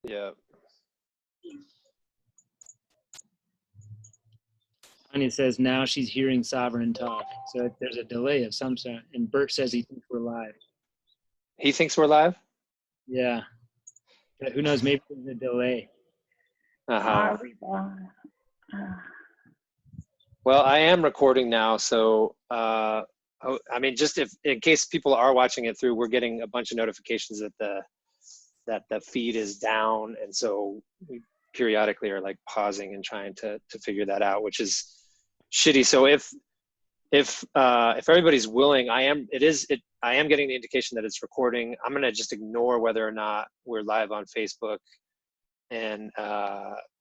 Yeah. Anya says now she's hearing Sovereign talk. So there's a delay of some sort. And Bert says he thinks we're live. He thinks we're live? Yeah. But who knows? Maybe there's a delay. Uh-huh. Well, I am recording now, so I mean, just if in case people are watching it through, we're getting a bunch of notifications that the feed is down, and so we periodically are like pausing and trying to figure that out, which is shitty. So if everybody's willing, I am getting the indication that it's recording. I'm gonna just ignore whether or not we're live on Facebook, and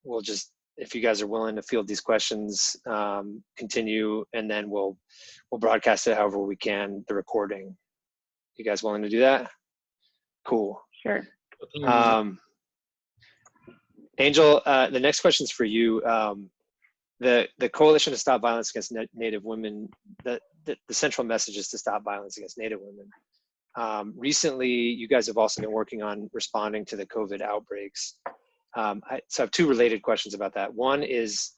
we'll just, if you guys are willing to field these questions, continue, and then we'll broadcast it however we can, the recording. You guys willing to do that? Cool. Sure. Angel, the next question is for you. The Coalition to Stop Violence Against Native Women, the central message is to stop violence against Native women. Recently, you guys have also been working on responding to the COVID outbreaks. So I have two related questions about that. One is,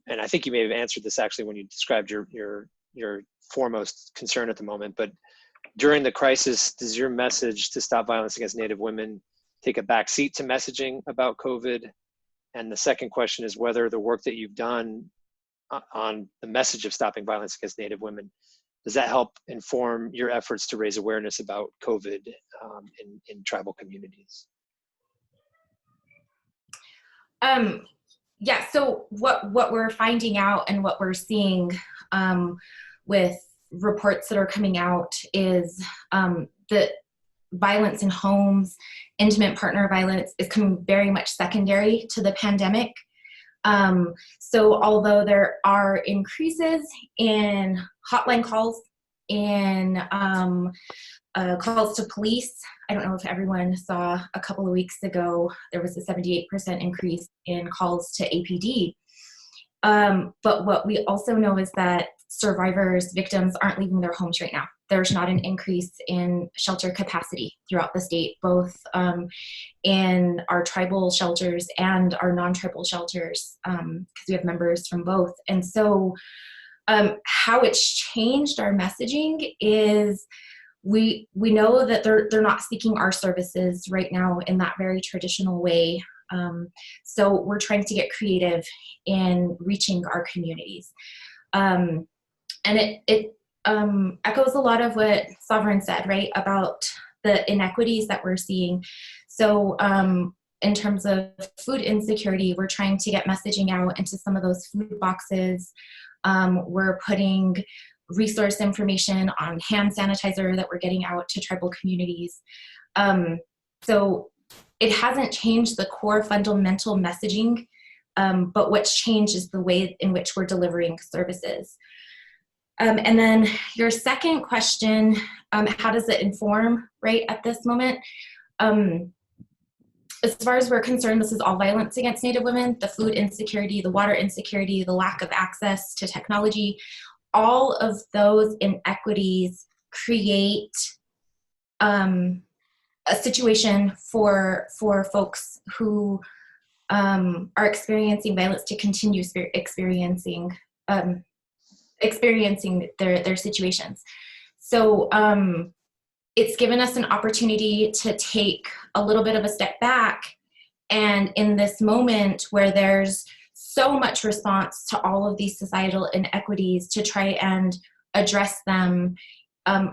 and I think you may have answered this actually when you described your foremost concern at the moment, but during the crisis, does your message to stop violence against Native women take a back seat to messaging about COVID? And the second question is whether the work that you've done on the message of stopping violence against Native women, does that help inform your efforts to raise awareness about COVID in tribal communities? Yeah, so what we're finding out and what we're seeing with reports that are coming out is that violence in homes, intimate partner violence is coming very much secondary to the pandemic. So although there are increases in hotline calls, in calls to police, I don't know if everyone saw a couple of weeks ago, there was a 78% increase in calls to APD. But what we also know is that survivors, victims aren't leaving their homes right now. There's not an increase in shelter capacity throughout the state, both in our tribal shelters and our non-tribal shelters, because we have members from both. And so how it's changed our messaging is we know that they're not seeking our services right now in that very traditional way. So we're trying to get creative in reaching our communities. And it echoes a lot of what Sovereign said, right, about the inequities that we're seeing. So in terms of food insecurity, we're trying to get messaging out into some of those food boxes. We're putting resource information on hand sanitizer that we're getting out to tribal communities. So it hasn't changed the core fundamental messaging, but what's changed is the way in which we're delivering services. And then your second question, how does it inform right at this moment? As far as we're concerned, this is all violence against Native women, the food insecurity, the water insecurity, the lack of access to technology. All of those inequities create a situation for folks who are experiencing violence to continue experiencing their situations. So it's given us an opportunity to take a little bit of a step back, and in this moment where there's so much response to all of these societal inequities, to try and address them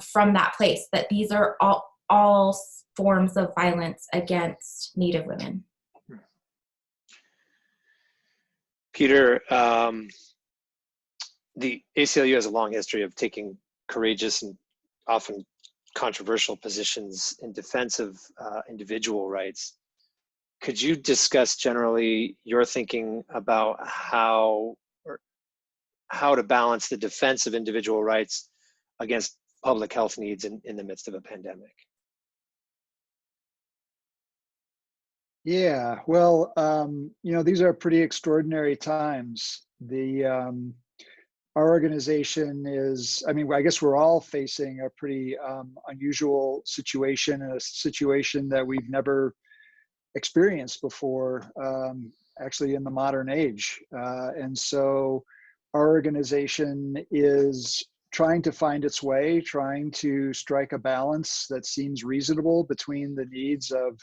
from that place, that these are all forms of violence against Native women. Peter, the ACLU has a long history of taking courageous and often controversial positions in defense of individual rights. Could you discuss generally your thinking about how to balance the defense of individual rights against public health needs in the midst of a pandemic? Yeah, well, these are pretty extraordinary times. Our organization is, I guess we're all facing a pretty unusual situation, a situation that we've never experienced before, actually in the modern age. And so our organization is trying to find its way, trying to strike a balance that seems reasonable between the needs of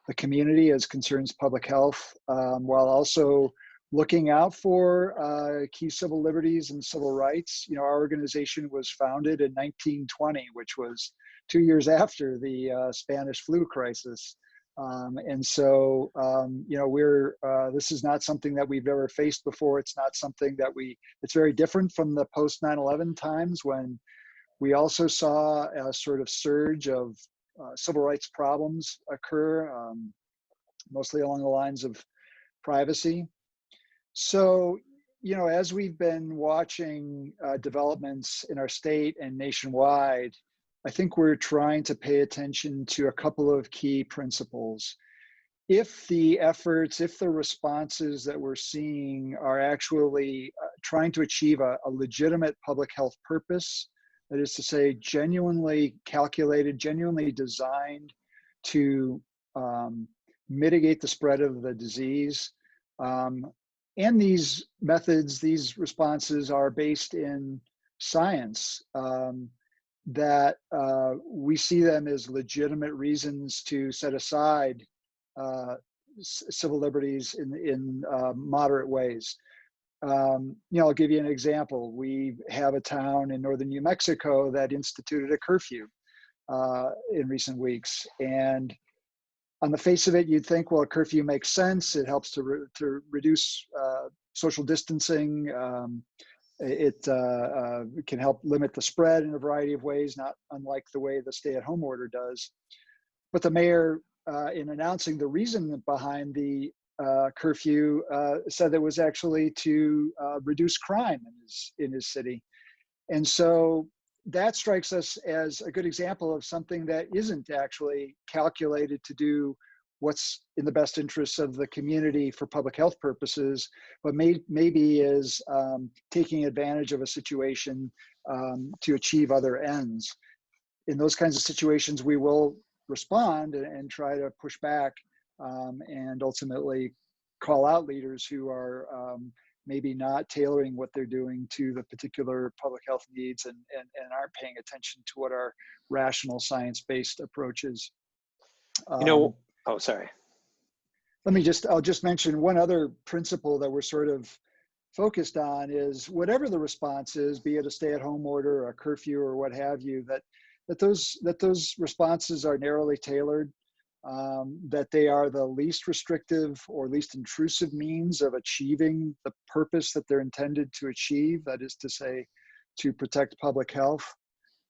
the community as concerns public health, while also looking out for key civil liberties and civil rights. You know, our organization was founded in 1920, which was 2 years after the Spanish flu crisis. And so, you know, this is not something that we've ever faced before. It's not something that it's very different from the post 9/11 times, when we also saw a sort of surge of civil rights problems occur, mostly along the lines of privacy. So, you know, as we've been watching developments in our state and nationwide, I think we're trying to pay attention to a couple of key principles. If the efforts, if the responses that we're seeing are actually trying to achieve a legitimate public health purpose, that is to say, genuinely calculated, genuinely designed to mitigate the spread of the disease, and these methods, these responses are based in science, that we see them as legitimate reasons to set aside civil liberties in moderate ways. You know, I'll give you an example. We have a town in northern New Mexico that instituted a curfew in recent weeks. And on the face of it, you'd think, well, a curfew makes sense. It helps to reduce social distancing. It can help limit the spread in a variety of ways, not unlike the way the stay-at-home order does. But the mayor, in announcing the reason behind the curfew, said that it was actually to reduce crime in his city. And so that strikes us as a good example of something that isn't actually calculated to do what's in the best interests of the community for public health purposes, but maybe is taking advantage of a situation to achieve other ends. In those kinds of situations, we will respond and try to push back and ultimately call out leaders who are maybe not tailoring what they're doing to the particular public health needs and aren't paying attention to what our rational science-based approach is. You know, oh, sorry. I'll just mention one other principle that we're sort of focused on is whatever the response is, be it a stay-at-home order or a curfew or what have you, that those responses are narrowly tailored, that they are the least restrictive or least intrusive means of achieving the purpose that they're intended to achieve, that is to say, to protect public health.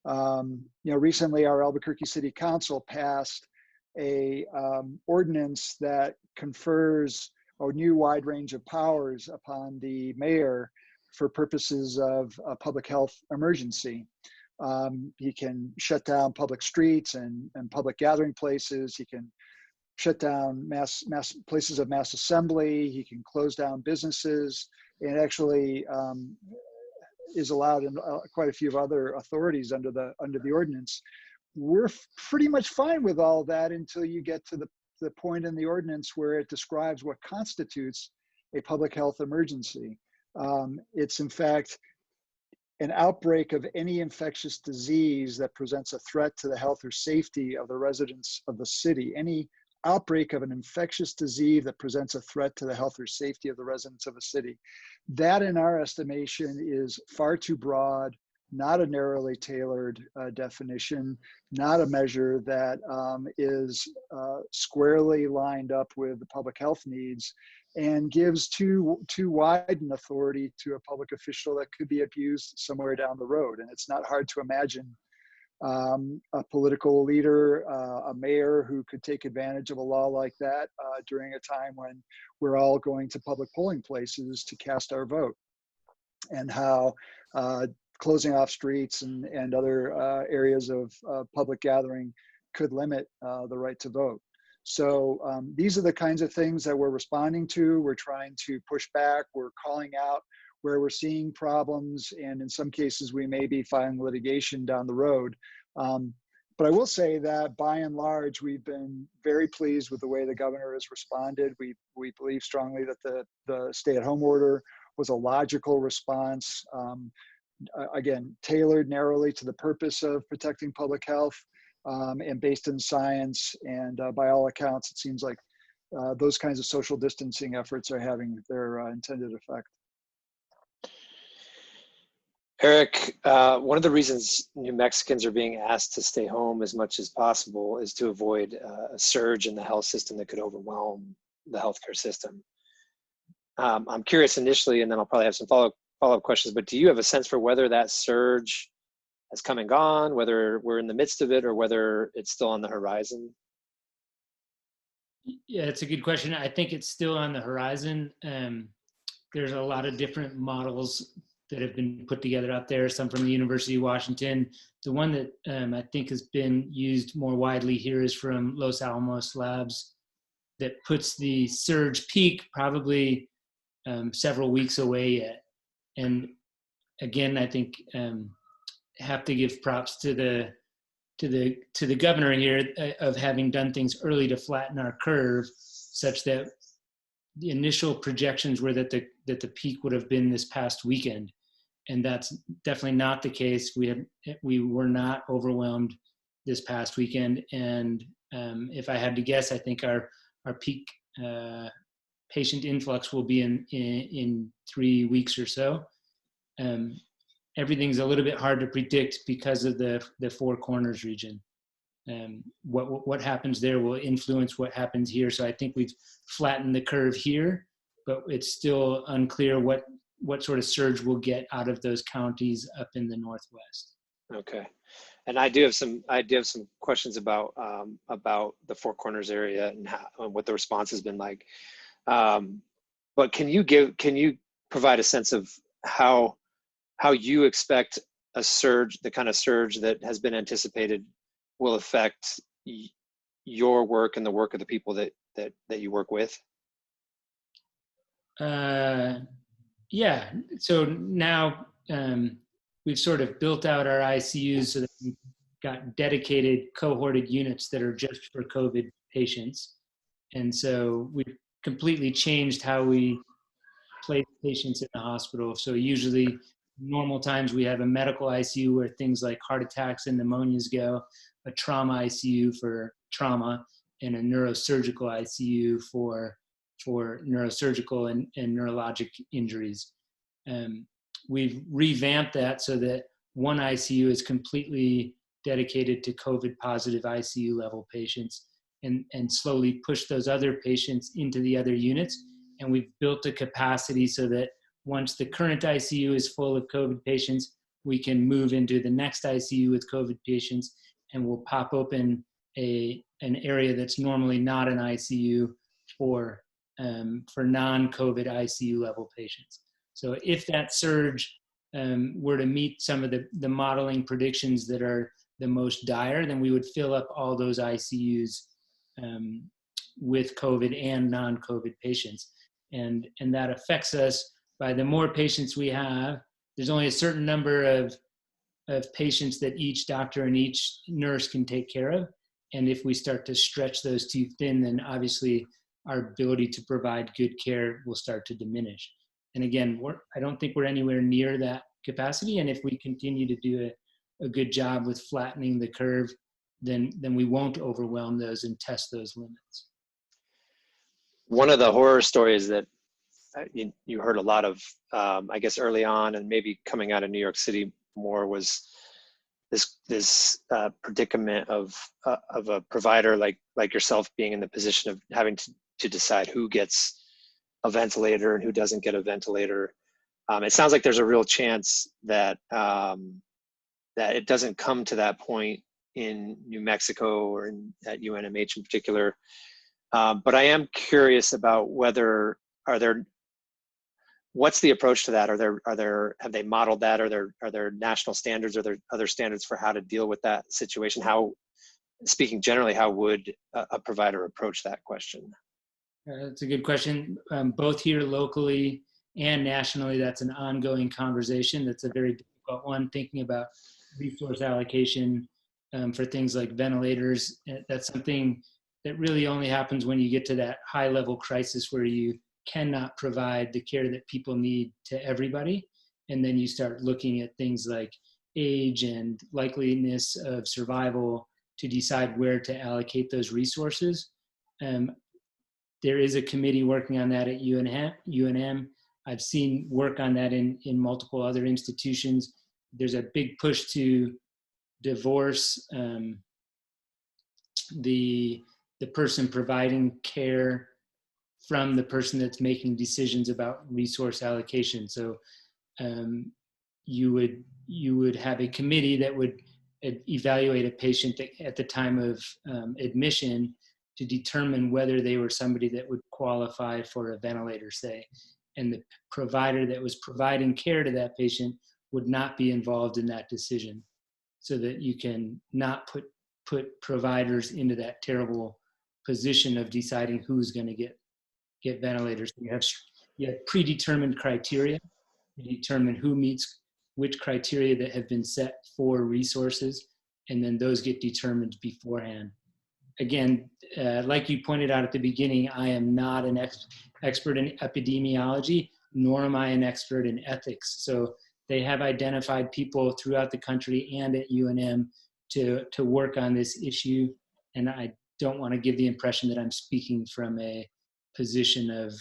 You know, recently our Albuquerque City Council passed a ordinance that confers a new wide range of powers upon the mayor for purposes of a public health emergency. He can shut down public streets and public gathering places. He can shut down mass places of mass assembly. He can close down businesses, and actually is allowed in quite a few of other authorities under the ordinance. We're pretty much fine with all that until you get to the point in the ordinance where it describes what constitutes a public health emergency. It's in fact an outbreak of any infectious disease that presents a threat to the health or safety of the residents of the city. Any outbreak of an infectious disease that presents a threat to the health or safety of the residents of a city. That, in our estimation, is far too broad, not a narrowly tailored definition, not a measure that is squarely lined up with the public health needs, and gives too wide an authority to a public official that could be abused somewhere down the road. And it's not hard to imagine a political leader, a mayor who could take advantage of a law like that during a time when we're all going to public polling places to cast our vote, and how closing off streets and other areas of public gathering could limit the right to vote. So these are the kinds of things that we're responding to. We're trying to push back. We're calling out where we're seeing problems, and in some cases we may be filing litigation down the road. But I will say that by and large, we've been very pleased with the way the governor has responded. We believe strongly that the stay-at-home order was a logical response, again, tailored narrowly to the purpose of protecting public health, and based in science. And by all accounts, it seems like those kinds of social distancing efforts are having their intended effect. Erik, one of the reasons New Mexicans are being asked to stay home as much as possible is to avoid a surge in the health system that could overwhelm the healthcare system. I'm curious initially, and then I'll probably have some follow-up questions, but do you have a sense for whether that surge has come and gone, whether we're in the midst of it, or whether it's still on the horizon? Yeah, it's a good question. I think it's still on the horizon. There's a lot of different models that have been put together out there, some from the University of Washington. The one that I think has been used more widely here is from Los Alamos Labs, that puts the surge peak probably several weeks away yet. And again, I think have to give props to the governor here of having done things early to flatten our curve, such that the initial projections were that the peak would have been this past weekend, and that's definitely not the case. We were not overwhelmed this past weekend, and if I had to guess, I think our peak patient influx will be in 3 weeks or so. Everything's a little bit hard to predict because of the Four Corners region. What happens there will influence what happens here. So I think we've flattened the curve here, but it's still unclear what sort of surge we'll get out of those counties up in the Northwest. Okay, and I do have some questions about the Four Corners area and what the response has been like. But can you provide a sense of how you expect a surge, the kind of surge that has been anticipated, will affect your work and the work of the people that you work with? Yeah. So now we've sort of built out our ICUs so that we've got dedicated cohorted units that are just for COVID patients. And so we've completely changed how we place patients in the hospital. So usually normal times we have a medical ICU where things like heart attacks and pneumonias go, a trauma ICU for trauma, and a neurosurgical ICU for neurosurgical and neurologic injuries. We've revamped that so that one ICU is completely dedicated to COVID positive ICU level patients, and slowly push those other patients into the other units. And we've built a capacity so that once the current ICU is full of COVID patients, we can move into the next ICU with COVID patients, and we'll pop open an area that's normally not an ICU for non-COVID ICU level patients. So if that surge were to meet some of the modeling predictions that are the most dire, then we would fill up all those ICUs with COVID and non-COVID patients. And that affects us by the more patients we have. There's only a certain number of patients that each doctor and each nurse can take care of. And if we start to stretch those too thin, then obviously our ability to provide good care will start to diminish. And again, I don't think we're anywhere near that capacity. And if we continue to do a good job with flattening the curve, then we won't overwhelm those and test those limits. One of the horror stories that you heard a lot of, I guess early on, and maybe coming out of New York City more, was this predicament of a provider like yourself being in the position of having to decide who gets a ventilator and who doesn't get a ventilator. It sounds like there's a real chance that that it doesn't come to that point in New Mexico or at UNMH in particular. But I am curious about what's the approach to that? Have they modeled that? Are there national standards? Are there other standards for how to deal with that situation? Speaking generally, how would a provider approach that question? That's a good question. Both here locally and nationally, that's an ongoing conversation. That's a very difficult one, thinking about resource allocation for things like ventilators. That's something that really only happens when you get to that high level crisis where you cannot provide the care that people need to everybody. And then you start looking at things like age and likeliness of survival to decide where to allocate those resources. There is a committee working on that at UNM. I've seen work on that in multiple other institutions. There's a big push to divorce the person providing care from the person that's making decisions about resource allocation. So you would have a committee that would evaluate a patient at the time of admission to determine whether they were somebody that would qualify for a ventilator, say, and the provider that was providing care to that patient would not be involved in that decision, so that you can not put providers into that terrible position of deciding who's going to get ventilators. You have predetermined criteria to determine who meets which criteria that have been set for resources, and then those get determined beforehand. Again, like you pointed out at the beginning, I am not an expert in epidemiology, nor am I an expert in ethics. So they have identified people throughout the country and at UNM to work on this issue. And I don't want to give the impression that I'm speaking from a position of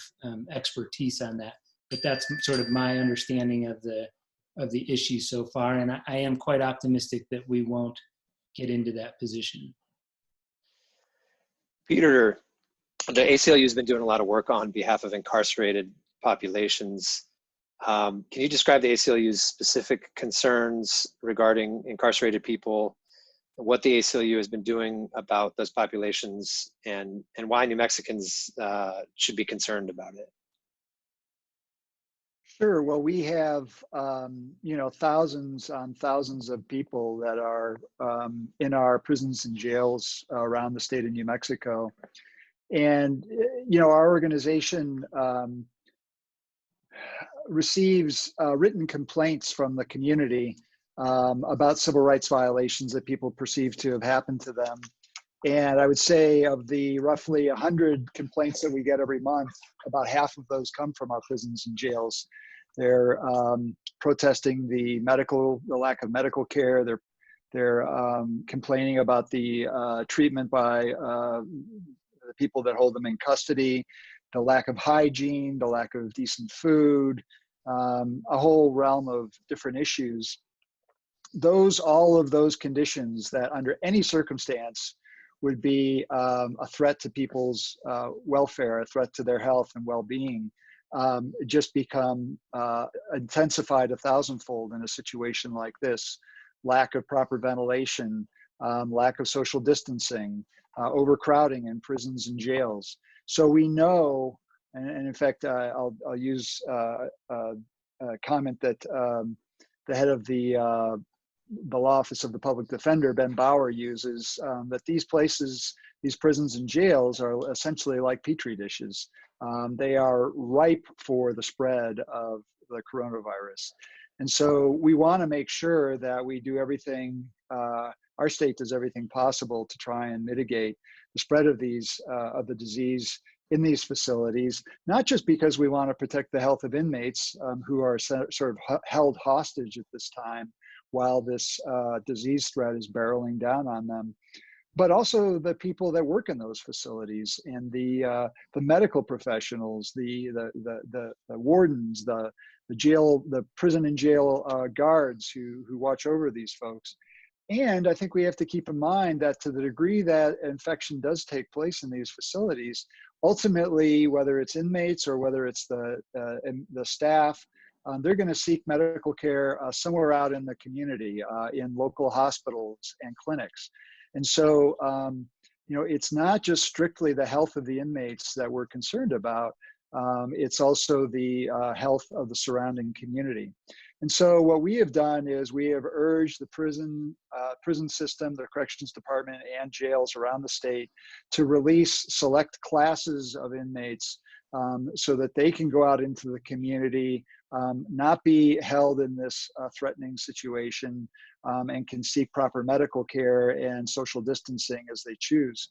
expertise on that, but that's sort of my understanding of the issue so far. And I am quite optimistic that we won't get into that position. Peter, the ACLU has been doing a lot of work on behalf of incarcerated populations. Can you describe the ACLU's specific concerns regarding incarcerated people, what the ACLU has been doing about those populations, and why New Mexicans should be concerned about it? Sure. Well, we have, thousands on thousands of people that are in our prisons and jails around the state of New Mexico. And, our organization receives written complaints from the community about civil rights violations that people perceive to have happened to them. And I would say of the roughly 100 complaints that we get every month, about half of those come from our prisons and jails. They're protesting the lack of medical care. They're complaining about the treatment by the people that hold them in custody, the lack of hygiene, the lack of decent food, a whole realm of different issues. All of those conditions that under any circumstance would be a threat to people's welfare, a threat to their health and well-being, just become intensified 1,000-fold in a situation like this. Lack of proper ventilation, lack of social distancing, overcrowding in prisons and jails. So we know, and in fact, I'll use a comment that the head of the Law Office of the Public Defender, Ben Bauer, uses, that these prisons and jails are essentially like petri dishes. They are ripe for the spread of the coronavirus. And so we want to make sure that we do everything, our state does everything possible to try and mitigate the spread of the disease in these facilities, not just because we want to protect the health of inmates who are sort of held hostage at this time while this disease threat is barreling down on them, but also the people that work in those facilities and the medical professionals, the wardens, the prison and jail guards who watch over these folks. And I think we have to keep in mind that to the degree that infection does take place in these facilities, ultimately, whether it's inmates or whether it's the staff, they're going to seek medical care somewhere out in the community, in local hospitals and clinics. And so, it's not just strictly the health of the inmates that we're concerned about. It's also the health of the surrounding community. And so what we have done is we have urged the prison system, the corrections department, and jails around the state to release select classes of inmates so that they can go out into the community, not be held in this threatening situation, and can seek proper medical care and social distancing as they choose.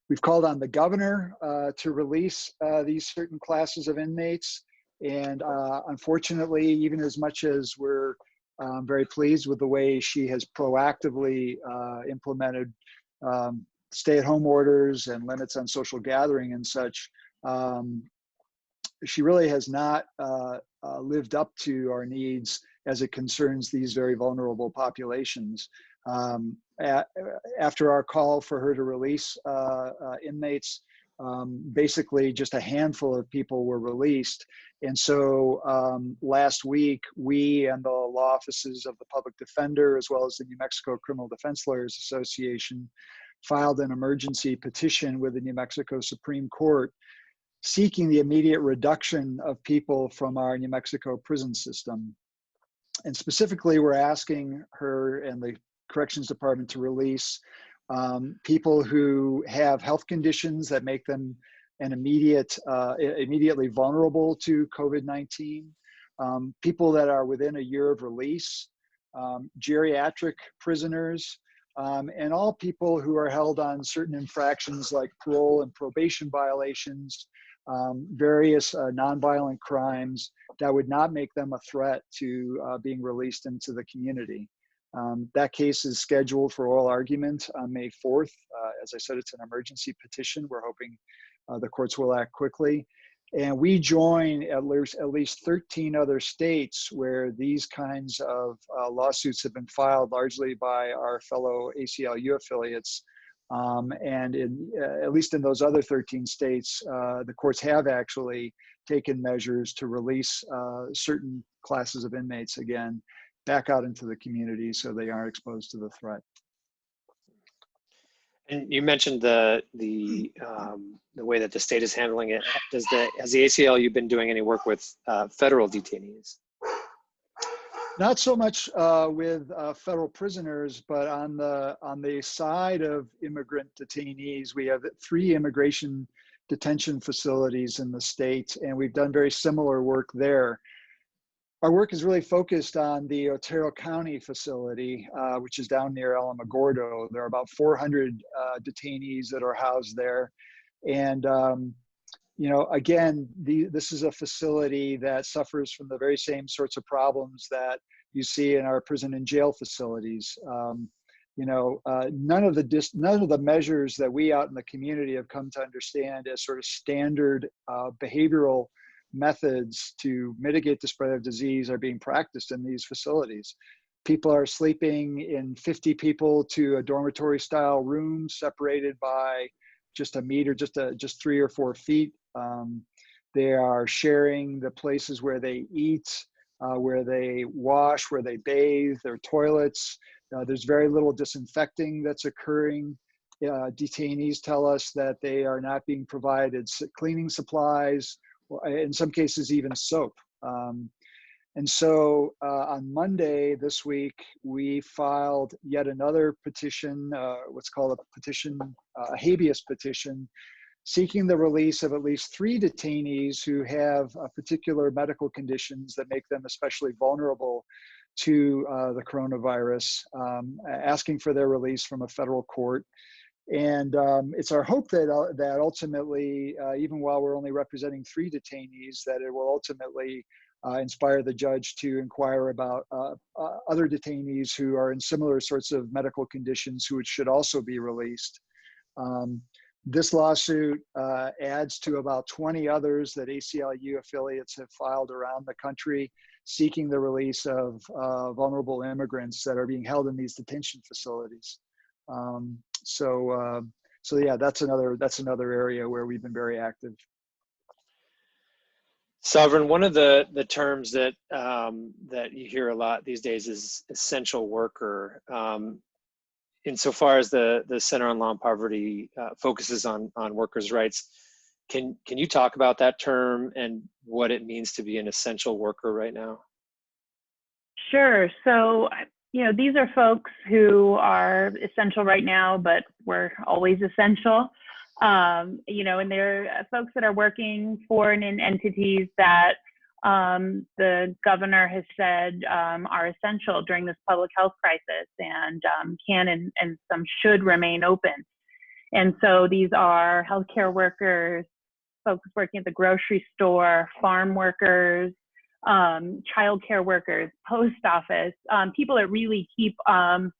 We've called on the governor to release these certain classes of inmates. And unfortunately, even as much as we're very pleased with the way she has proactively implemented stay-at-home orders and limits on social gathering and such, she really has not lived up to our needs as it concerns these very vulnerable populations. After our call for her to release inmates, basically just a handful of people were released. And so last week, we and the law offices of the public defender, as well as the New Mexico Criminal Defense Lawyers Association, filed an emergency petition with the New Mexico Supreme Court seeking the immediate reduction of people from our New Mexico prison system. And specifically, we're asking her and the Corrections Department to release people who have health conditions that make them immediately vulnerable to COVID-19, people that are within a year of release, geriatric prisoners, and all people who are held on certain infractions like parole and probation violations, various nonviolent crimes that would not make them a threat to being released into the community. That case is scheduled for oral argument on May 4th. As I said, it's an emergency petition. We're hoping the courts will act quickly. And we join at least 13 other states where these kinds of lawsuits have been filed, largely by our fellow ACLU affiliates. And at least in those other 13 states, the courts have actually taken measures to release certain classes of inmates again back out into the community so they aren't exposed to the threat. And you mentioned the way that the state is handling it. Has the ACLU been doing any work with federal detainees? Not so much with federal prisoners, but on the side of immigrant detainees, we have 3 immigration detention facilities in the state, and we've done very similar work there. Our work is really focused on the Otero County facility, which is down near Alamogordo. There are about 400 detainees that are housed there. And, again, this is a facility that suffers from the very same sorts of problems that you see in our prison and jail facilities. None of the measures that we out in the community have come to understand as sort of standard behavioral methods to mitigate the spread of disease are being practiced in these facilities. People are sleeping in 50 people to a dormitory style room separated by just a meter, just 3 or 4 feet. They are sharing the places where they eat, where they wash, where they bathe, their toilets. There's very little disinfecting that's occurring. Detainees tell us that they are not being provided cleaning supplies, in some cases even soap. And so on Monday this week, we filed yet another petition, what's called a habeas petition, seeking the release of at least 3 detainees who have particular medical conditions that make them especially vulnerable to the coronavirus, asking for their release from a federal court. And it's our hope that ultimately, even while we're only representing 3 detainees, that it will ultimately inspire the judge to inquire about other detainees who are in similar sorts of medical conditions who should also be released. This lawsuit adds to about 20 others that ACLU affiliates have filed around the country, seeking the release of vulnerable immigrants that are being held in these detention facilities. So yeah, that's another area where we've been very active. Sovereign, one of the terms that that you hear a lot these days is essential worker. Insofar as the Center on Law and Poverty focuses on workers' rights, can you talk about that term and what it means to be an essential worker right now? Sure. So, these are folks who are essential right now, but we're always essential. And they're folks that are working for and in entities that the governor has said are essential during this public health crisis and can and some should remain open. And so these are healthcare workers, folks working at the grocery store, farm workers, childcare workers, post office, people that really keep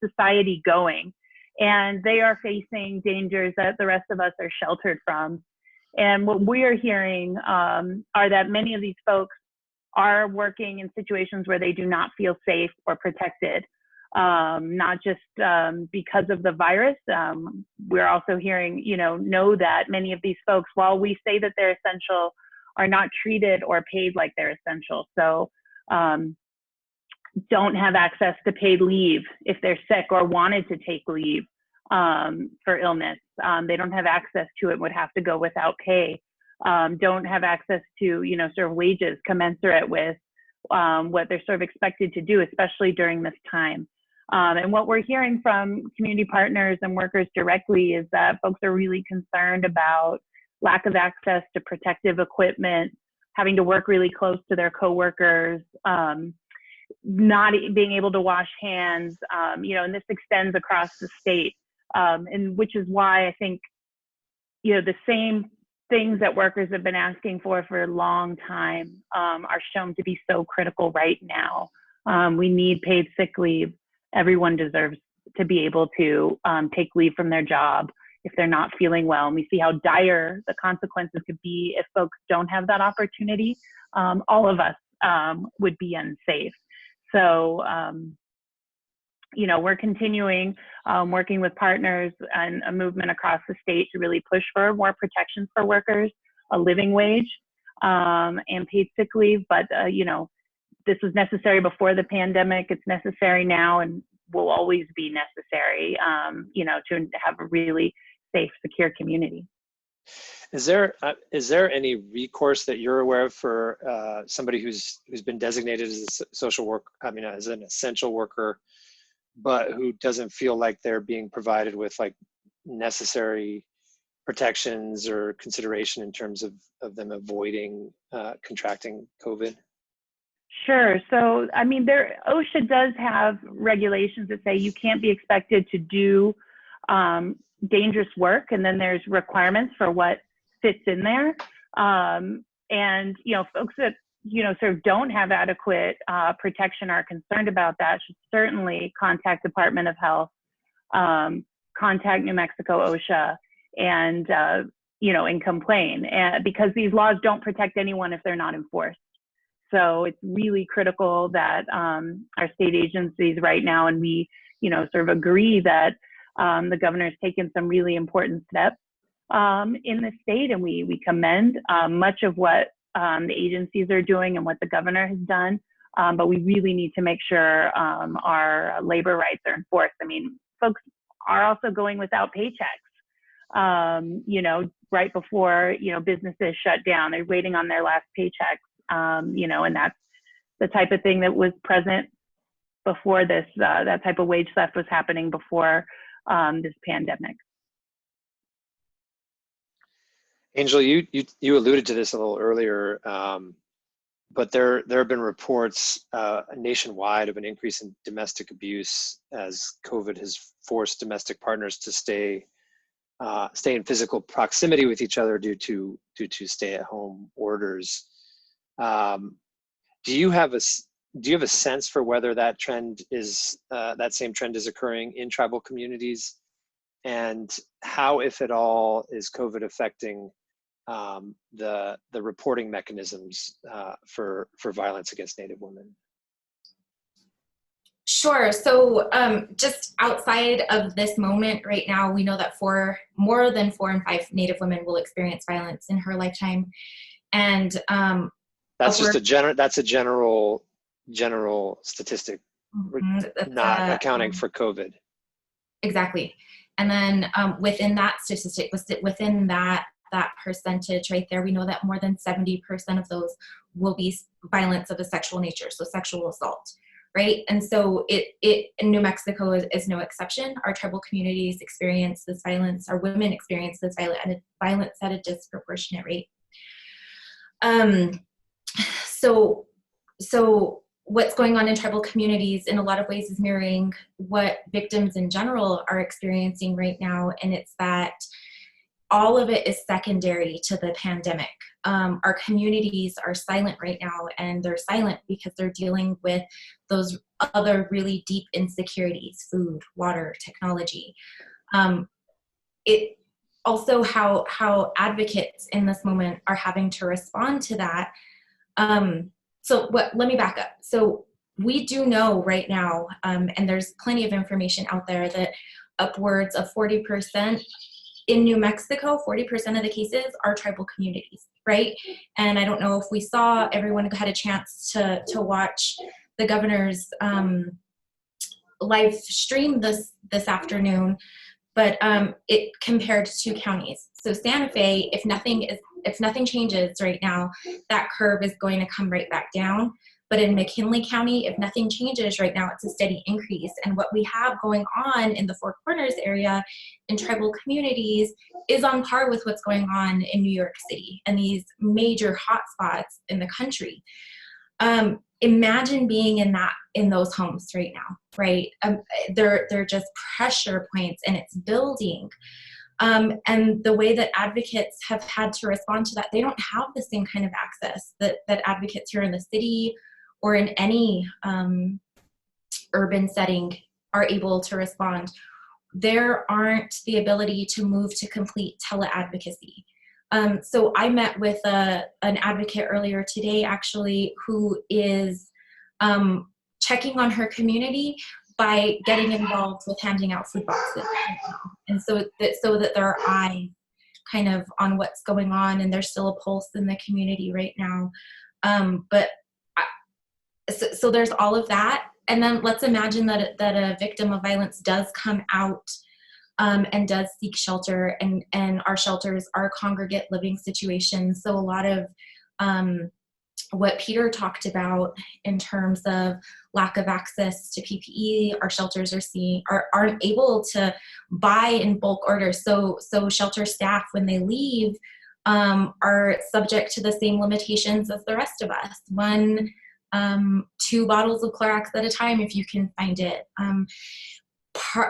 society going. And they are facing dangers that the rest of us are sheltered from. And what we're hearing are that many of these folks are working in situations where they do not feel safe or protected, not just because of the virus. We're also hearing, know that many of these folks, while we say that they're essential, are not treated or paid like they're essential. So don't have access to paid leave if they're sick or wanted to take leave for illness. They don't have access to it, would have to go without pay. Don't have access to, sort of wages commensurate with what they're sort of expected to do, especially during this time. And what we're hearing from community partners and workers directly is that folks are really concerned about lack of access to protective equipment, having to work really close to their coworkers, not being able to wash hands, and this extends across the state. And which is why I think, the same things that workers have been asking for a long time are shown to be so critical right now. We need paid sick leave. Everyone deserves to be able to take leave from their job if they're not feeling well. And we see how dire the consequences could be if folks don't have that opportunity. All of us would be unsafe. So, we're continuing working with partners and a movement across the state to really push for more protections for workers, a living wage, and paid sick leave. But, this was necessary before the pandemic. It's necessary now and will always be necessary, to have a really safe, secure community. Is there any recourse that you're aware of for somebody who's been designated as a social work, as an essential worker, but who doesn't feel like they're being provided with like necessary protections or consideration in terms of them avoiding contracting COVID? Sure. So, OSHA does have regulations that say you can't be expected to do dangerous work, and then there's requirements for what fits in there. And folks that sort of don't have adequate protection, are concerned about that, should certainly contact Department of Health, contact New Mexico OSHA, and and complain, because these laws don't protect anyone if they're not enforced. So it's really critical that our state agencies right now, and we sort of agree that the governor's taken some really important steps in the state, and we commend much of what the agencies are doing and what the governor has done, but we really need to make sure our labor rights are enforced. Folks are also going without paychecks, right before, businesses shut down. They're waiting on their last paychecks, and that's the type of thing that was present before this, that type of wage theft was happening before this pandemic. Angel, you alluded to this a little earlier, but there have been reports nationwide of an increase in domestic abuse as COVID has forced domestic partners to stay in physical proximity with each other due to stay-at-home orders. Do you have a sense for whether that trend is that same trend is occurring in tribal communities, and how, if at all, is COVID affecting the reporting mechanisms for violence against Native women? Sure. So just outside of this moment right now, we know that more than 4 in 5 Native women will experience violence in her lifetime. And that's just a general statistic, not accounting for COVID. Exactly. And then within that statistic, within that percentage right there, we know that more than 70% of those will be violence of a sexual nature, so sexual assault. 30% will be violence of a sexual nature. And then 10% will be right? And so New Mexico is no exception. Our tribal communities experience this violence, our women experience this violence at a disproportionate rate. So what's going on in tribal communities in a lot of ways is mirroring what victims in general are experiencing right now. And it's that all of it is secondary to the pandemic. Our communities are silent right now, and they're silent because they're dealing with those other really deep insecurities: food, water, technology. It also how advocates in this moment are having to respond to that. Let me back up. So we do know right now, and there's plenty of information out there, that upwards of 40% in New Mexico, 40% of the cases are tribal communities, right? And I don't know if we saw, everyone had a chance to watch the governor's live stream this afternoon, but it compared two counties. So Santa Fe, if nothing changes right now, that curve is going to come right back down. But in McKinley County, if nothing changes right now, it's a steady increase. And what we have going on in the Four Corners area in tribal communities is on par with what's going on in New York City and these major hotspots in the country. Imagine being in those homes right now, right? They're just pressure points, and it's building. And the way that advocates have had to respond to that, they don't have the same kind of access that advocates here in the city or in any urban setting are able to respond. There aren't the ability to move to complete tele-advocacy. So I met with an advocate earlier today, actually, who is checking on her community by getting involved with handing out food boxes right now. And so that there are eyes kind of on what's going on, and there's still a pulse in the community right now. So there's all of that. And then let's imagine that a victim of violence does come out and does seek shelter, and our shelters are congregate living situations. So a lot of what Peter talked about in terms of lack of access to PPE, our shelters aren't able to buy in bulk orders. So shelter staff, when they leave, are subject to the same limitations as the rest of us. 2 bottles of Clorox at a time, if you can find it.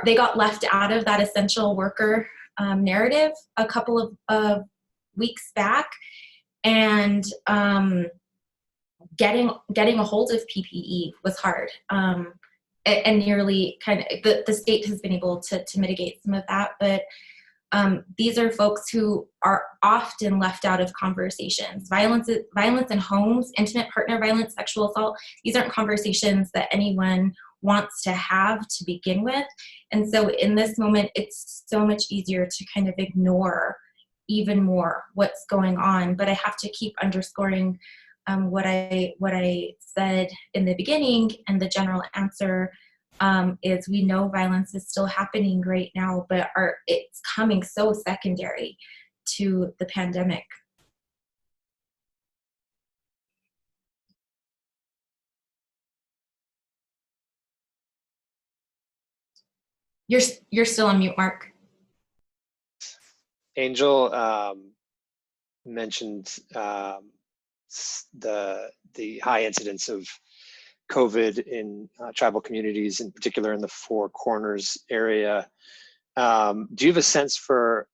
They got left out of that essential worker narrative a couple of weeks back, and getting a hold of PPE was hard. And nearly kind of the state has been able to mitigate some of that, but these are folks who are often left out of conversations. Violence in homes, intimate partner violence, sexual assault, these aren't conversations that anyone wants to have to begin with. And so in this moment, it's so much easier to kind of ignore even more what's going on. But I have to keep underscoring what I said in the beginning, and the general answer is we know violence is still happening right now, but it's coming so secondary to the pandemic. You're still on mute, Mark. Angel mentioned the high incidence of COVID in tribal communities, in particular in the Four Corners area. Do you have a sense for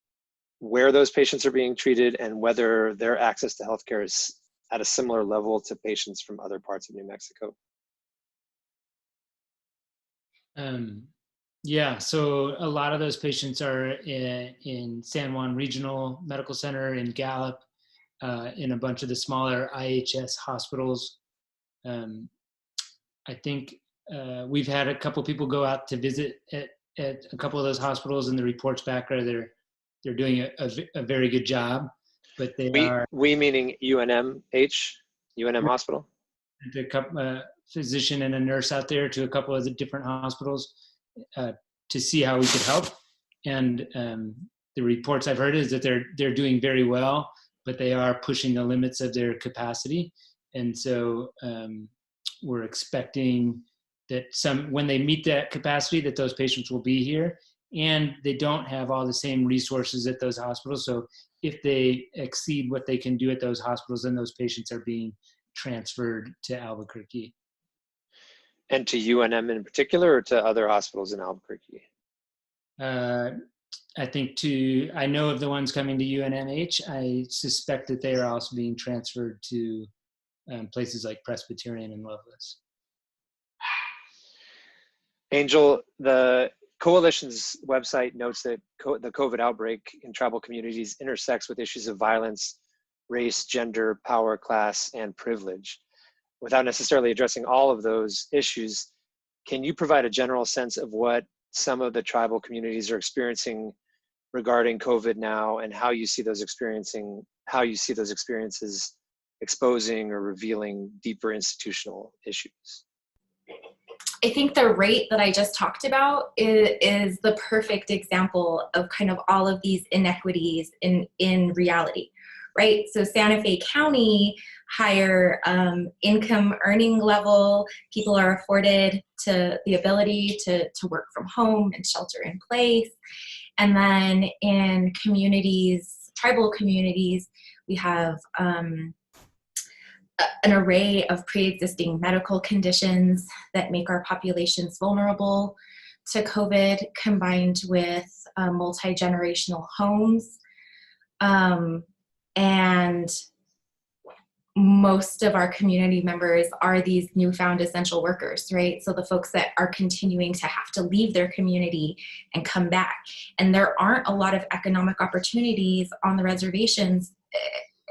where those patients are being treated and whether their access to healthcare is at a similar level to patients from other parts of New Mexico? Yeah, so a lot of those patients are in San Juan Regional Medical Center, in Gallup, in a bunch of the smaller IHS hospitals. I think we've had a couple people go out to visit at a couple of those hospitals, and the reports back are they're doing a very good job, but we meaning UNMH, Hospital? A physician and a nurse out there to a couple of the different hospitals to see how we could help. And the reports I've heard is that they're doing very well, but they are pushing the limits of their capacity. And so we're expecting when they meet that capacity, that those patients will be here, and they don't have all the same resources at those hospitals. So if they exceed what they can do at those hospitals, then those patients are being transferred to Albuquerque. And to UNM in particular, or to other hospitals in Albuquerque? I know of the ones coming to UNMH. I suspect that they are also being transferred to places like Presbyterian and Lovelace. Angel, the Coalition's website notes that the COVID outbreak in tribal communities intersects with issues of violence, race, gender, power, class, and privilege. Without necessarily addressing all of those issues, can you provide a general sense of what some of the tribal communities are experiencing regarding COVID now, and how you see those experiences exposing or revealing deeper institutional issues? I think the rate that I just talked about is the perfect example of kind of all of these inequities in reality, right? So Santa Fe County, higher income earning level, people are afforded to the ability to work from home and shelter in place. And then in communities, tribal communities, we have an array of pre-existing medical conditions that make our populations vulnerable to COVID, combined with multi-generational homes. And most of our community members are these newfound essential workers, right? So the folks that are continuing to have to leave their community and come back. And there aren't a lot of economic opportunities on the reservations,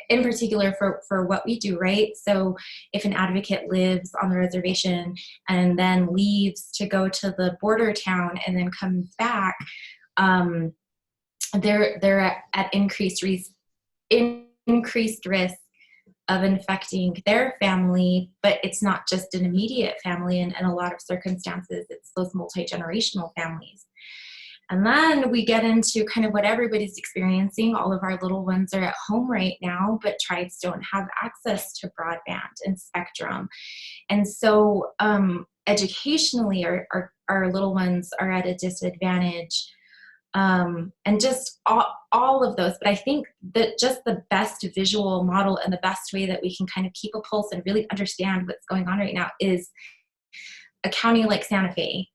in particular for what we do, right? So if an advocate lives on the reservation and then leaves to go to the border town and then comes back, they're at increased risk of infecting their family, but it's not just an immediate family. And in a lot of circumstances, it's those multi-generational families. And then we get into kind of what everybody's experiencing. All of our little ones are at home right now, but tribes don't have access to broadband and spectrum. And so educationally, our little ones are at a disadvantage. And just all of those. But I think that just the best visual model and the best way that we can kind of keep a pulse and really understand what's going on right now is a county like Santa Fe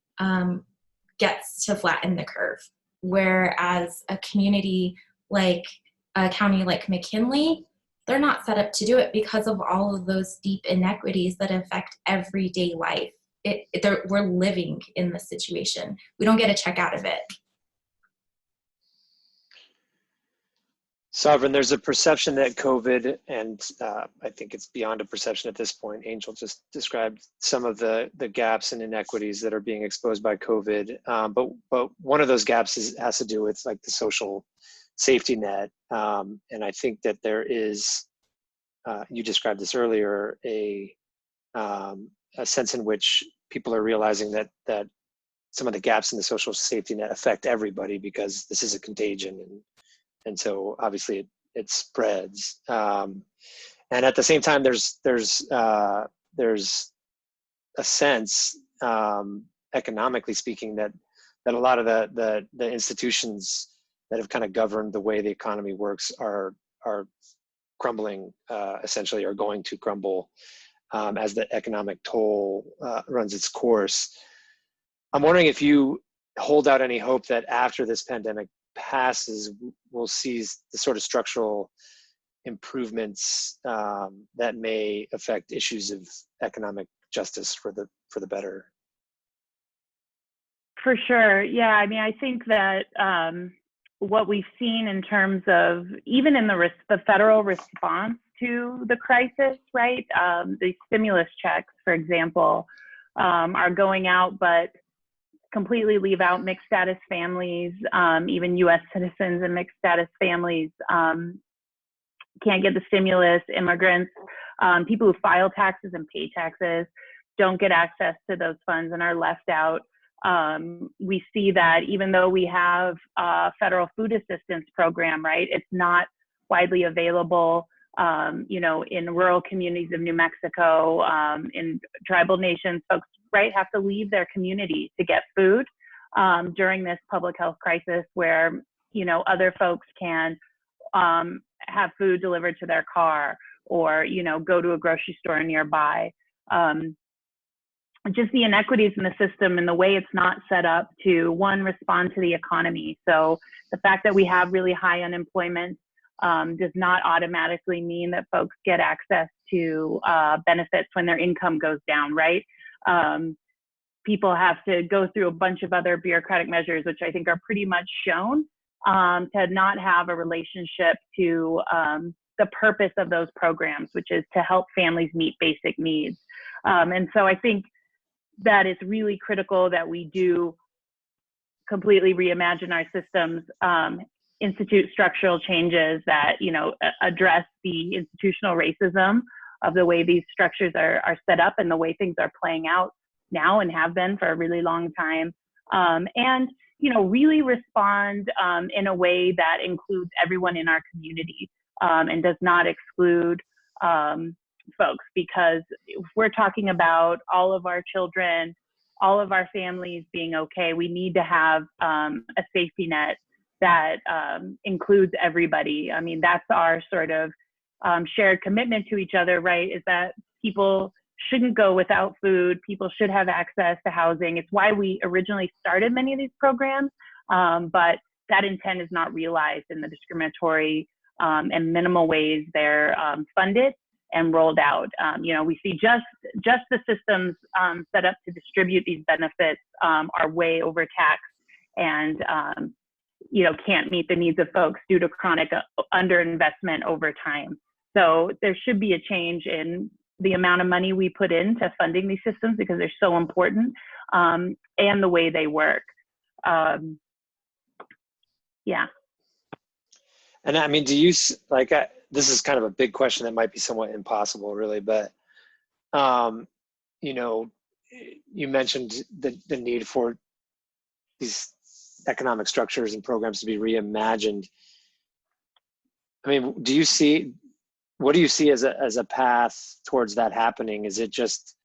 gets to flatten the curve, whereas a community like a county like McKinley, they're not set up to do it because of all of those deep inequities that affect everyday life. We're living in this situation. We don't get a check out of it. Sovereign, there's a perception that COVID, and I think it's beyond a perception at this point, Angel just described some of the gaps and inequities that are being exposed by COVID. But one of those gaps has to do with like the social safety net. And I think that there is, you described this earlier, a sense in which people are realizing that some of the gaps in the social safety net affect everybody because this is a contagion, and so obviously it spreads. And at the same time, there's a sense, economically speaking, that a lot of the institutions that have kind of governed the way the economy works are crumbling, essentially, are going to crumble as the economic toll runs its course. I'm wondering if you hold out any hope that after this pandemic passes, we'll see the sort of structural improvements that may affect issues of economic justice for the better. For sure. Yeah. I mean, I think that what we've seen in terms of even in the federal response to the crisis, right? The stimulus checks, for example, are going out, but completely leave out mixed status families, even U.S. citizens and mixed status families can't get the stimulus. Immigrants, people who file taxes and pay taxes don't get access to those funds and are left out. We see that even though we have a federal food assistance program, right, it's not widely available, in rural communities of New Mexico, in tribal nations. Folks right, have to leave their community to get food during this public health crisis where, you know, other folks can have food delivered to their car or, you know, go to a grocery store nearby. Just the inequities in the system and the way it's not set up to, one, respond to the economy. So the fact that we have really high unemployment does not automatically mean that folks get access to benefits when their income goes down, right? People have to go through a bunch of other bureaucratic measures, which I think are pretty much shown to not have a relationship to the purpose of those programs, which is to help families meet basic needs. And so I think that it's really critical that we do completely reimagine our systems, institute structural changes that, you know, address the institutional racism of the way these structures are set up and the way things are playing out now and have been for a really long time. And, you know, really respond in a way that includes everyone in our community and does not exclude folks, because if we're talking about all of our children, all of our families being okay, we need to have a safety net that includes everybody. I mean, that's our sort of shared commitment to each other, right? Is that people shouldn't go without food. People should have access to housing. It's why we originally started many of these programs, but that intent is not realized in the discriminatory and minimal ways they're funded and rolled out. You know, we see just the systems set up to distribute these benefits are way overtaxed and you know, can't meet the needs of folks due to chronic underinvestment over time. So there should be a change in the amount of money we put into funding these systems because they're so important, and the way they work. Yeah. And I mean, do you, like, this is kind of a big question that might be somewhat impossible really, but, you know, you mentioned the need for these economic structures and programs to be reimagined. I mean, what do you see as a path towards that happening? Is it just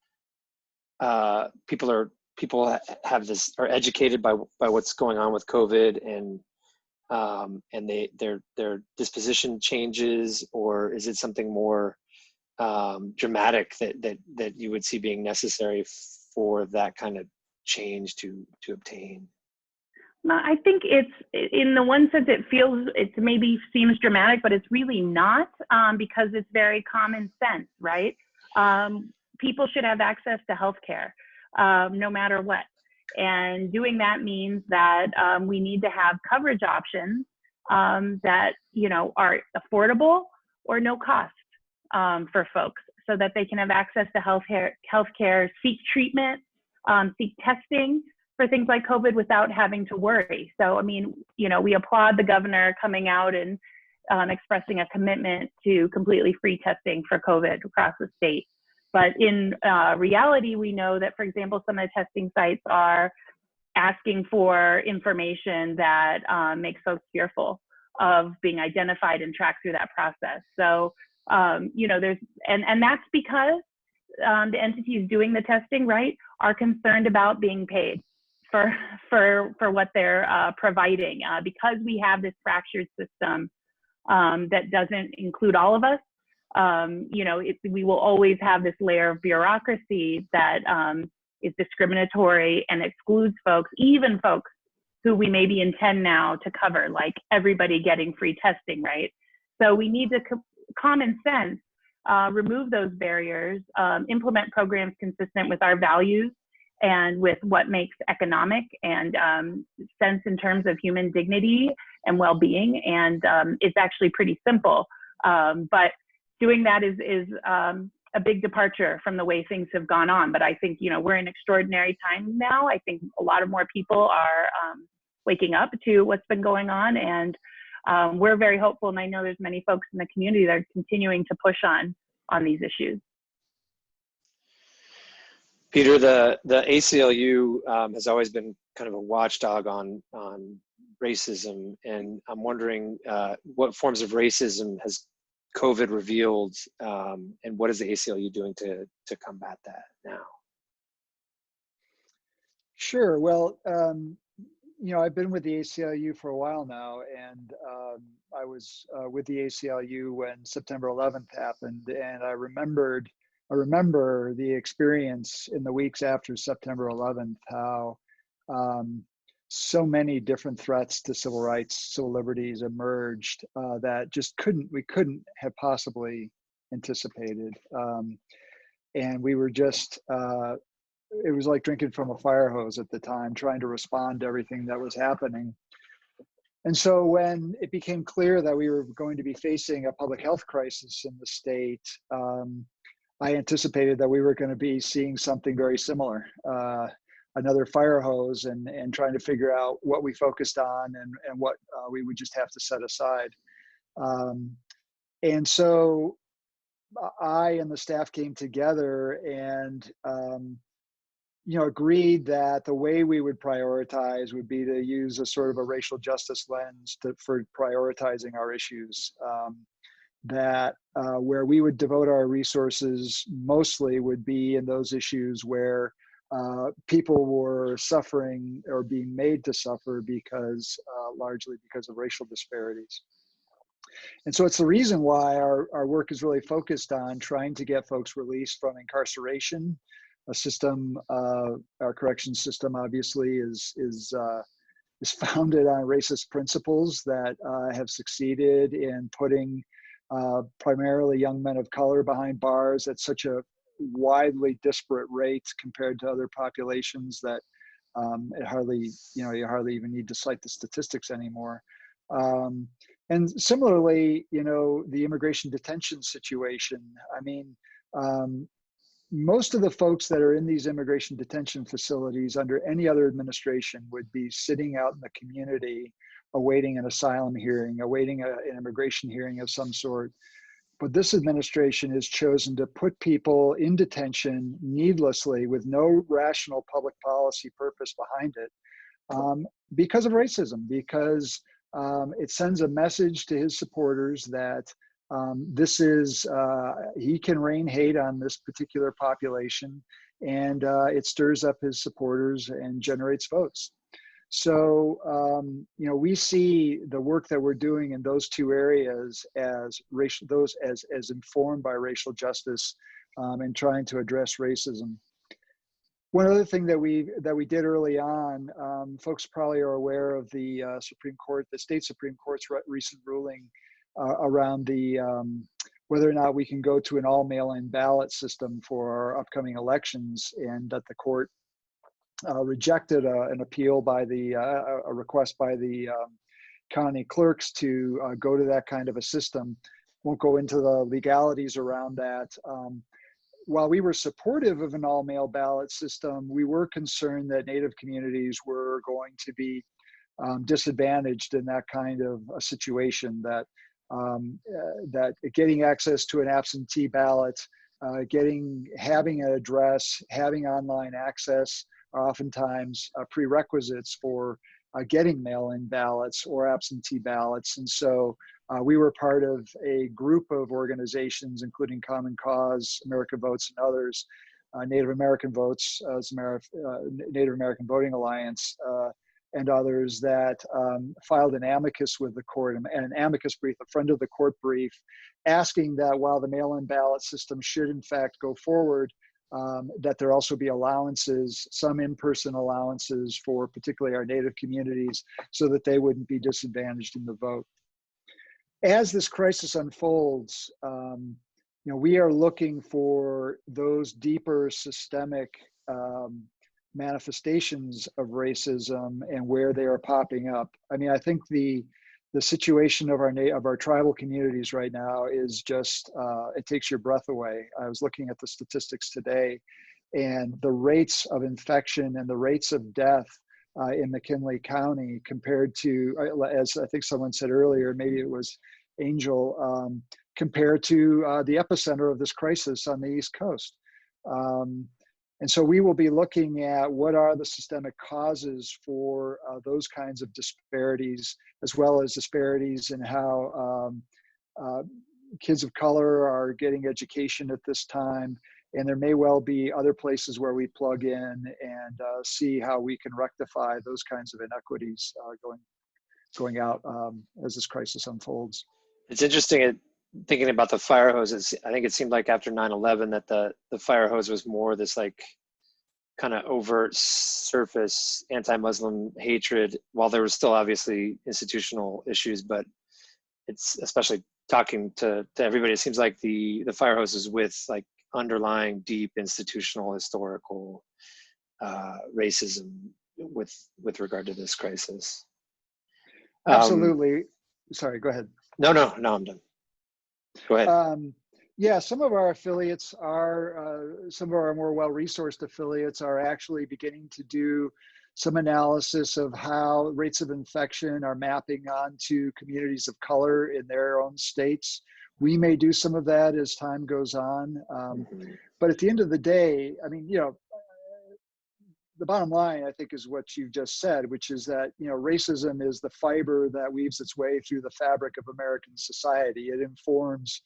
people are educated by what's going on with COVID and their disposition changes, or is it something more dramatic that you would see being necessary for that kind of change to obtain? I think it's, in the one sense, it maybe seems dramatic, but it's really not, because it's very common sense, right? People should have access to healthcare, no matter what. And doing that means that we need to have coverage options that, you know, are affordable or no cost for folks, so that they can have access to healthcare, seek treatment, seek testing for things like COVID without having to worry. So, I mean, you know, we applaud the governor coming out and expressing a commitment to completely free testing for COVID across the state. But in reality, we know that, for example, some of the testing sites are asking for information that makes folks fearful of being identified and tracked through that process. So, you know, and that's because the entities doing the testing, right, are concerned about being paid for what they're providing, because we have this fractured system that doesn't include all of us. You know, we will always have this layer of bureaucracy that is discriminatory and excludes folks, even folks who we maybe intend now to cover, like everybody getting free testing, right? So we need to common sense, remove those barriers, implement programs consistent with our values and with what makes economic and sense in terms of human dignity and well-being. And it's actually pretty simple, but doing that is a big departure from the way things have gone on. But I think, you know, we're in extraordinary times now. I think a lot of more people are waking up to what's been going on, and we're very hopeful. And I know there's many folks in the community that are continuing to push on these issues. Peter, the ACLU has always been kind of a watchdog on racism, and I'm wondering what forms of racism has COVID revealed, and what is the ACLU doing to combat that now? Sure. Well, I've been with the ACLU for a while now, and I was with the ACLU when September 11th happened, and I remember the experience in the weeks after September 11th, how um, so many different threats to civil rights, civil liberties emerged that just we couldn't have possibly anticipated, and we were just. It was like drinking from a fire hose at the time, trying to respond to everything that was happening. And so when it became clear that we were going to be facing a public health crisis in the state, I anticipated that we were going to be seeing something very similar, another fire hose, and trying to figure out what we focused on and what we would just have to set aside. And so I and the staff came together and agreed that the way we would prioritize would be to use a sort of a racial justice lens for prioritizing our issues. That where we would devote our resources mostly would be in those issues where people were suffering or being made to suffer largely because of racial disparities. And so it's the reason why our work is really focused on trying to get folks released from incarceration. A system, our corrections system, obviously, is founded on racist principles that have succeeded in putting primarily young men of color behind bars at such a widely disparate rate compared to other populations that you hardly even need to cite the statistics anymore. And similarly, the immigration detention situation. I mean. Most of the folks that are in these immigration detention facilities under any other administration would be sitting out in the community awaiting an asylum hearing, awaiting an immigration hearing of some sort. But this administration has chosen to put people in detention needlessly with no rational public policy purpose behind it because of racism, because it sends a message to his supporters that he can rain hate on this particular population, and it stirs up his supporters and generates votes. So, we see the work that we're doing in those two areas as informed by racial justice and trying to address racism. One other thing that we did early on, folks probably are aware of the state Supreme Court's recent ruling around whether or not we can go to an all mail-in ballot system for our upcoming elections, and that the court rejected an appeal by a request by the county clerks to go to that kind of a system. Won't go into the legalities around that. While we were supportive of an all-mail ballot system, we were concerned that Native communities were going to be disadvantaged in that kind of a situation, that getting access to an absentee ballot, having an address, having online access are oftentimes prerequisites for getting mail-in ballots or absentee ballots. And so we were part of a group of organizations, including Common Cause, America Votes, and others, Native American Votes, Native American Voting Alliance, and others, that filed an amicus with the court, and an amicus brief, a friend of the court brief, asking that while the mail-in ballot system should in fact go forward, that there also be allowances, some in-person allowances for particularly our Native communities, so that they wouldn't be disadvantaged in the vote. As this crisis unfolds, we are looking for those deeper systemic manifestations of racism and where they are popping up. I mean, I think the situation of our tribal communities right now is just, it takes your breath away. I was looking at the statistics today, and the rates of infection and the rates of death in McKinley County compared to, as I think someone said earlier, maybe it was Angel, compared to the epicenter of this crisis on the East Coast. And so we will be looking at what are the systemic causes for those kinds of disparities, as well as disparities in how kids of color are getting education at this time, And there may well be other places where we plug in and see how we can rectify those kinds of inequities going out as this crisis unfolds. It's interesting thinking about the fire hoses. I think it seemed like after 9/11 that the fire hose was more this like kind of overt surface anti-Muslim hatred, while there was still obviously institutional issues. But it's, especially talking to everybody, it seems like the fire hose is with like underlying deep institutional historical racism with regard to this crisis. Absolutely. Sorry, go ahead. No, I'm done. Go ahead. Yeah, some of our affiliates some of our more well-resourced affiliates are actually beginning to do some analysis of how rates of infection are mapping onto communities of color in their own states. We may do some of that as time goes on. But at the end of the day, I mean, the bottom line, I think, is what you've just said, which is that, racism is the fiber that weaves its way through the fabric of American society. It informs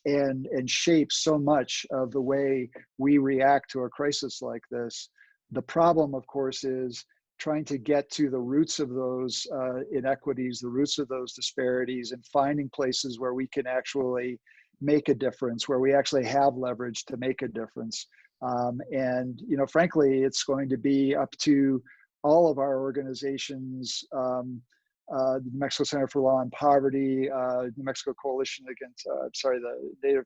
and shapes so much of the way we react to a crisis like this. The problem, of course, is trying to get to the roots of those inequities, the roots of those disparities, and finding places where we can actually make a difference, where we actually have leverage to make a difference. And frankly, it's going to be up to all of our organizations, the New Mexico Center for Law and Poverty, New Mexico Coalition against, the Native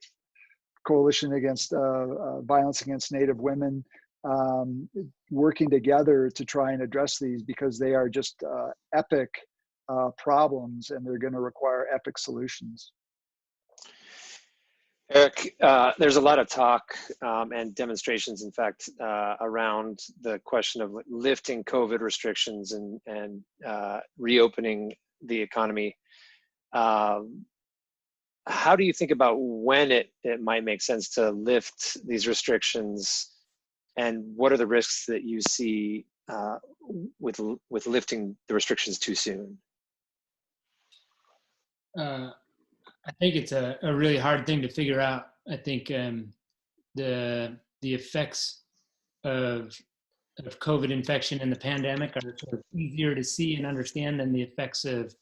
Coalition against Violence Against Native Women, working together to try and address these, because they are just epic problems, and they're going to require epic solutions. Erik, there's a lot of talk and demonstrations, in fact, around the question of lifting COVID restrictions and reopening the economy. How do you think about when it might make sense to lift these restrictions, and what are the risks that you see with lifting the restrictions too soon? I think it's a really hard thing to figure out. I think the effects of COVID infection and the pandemic are sort of easier to see and understand than the effects of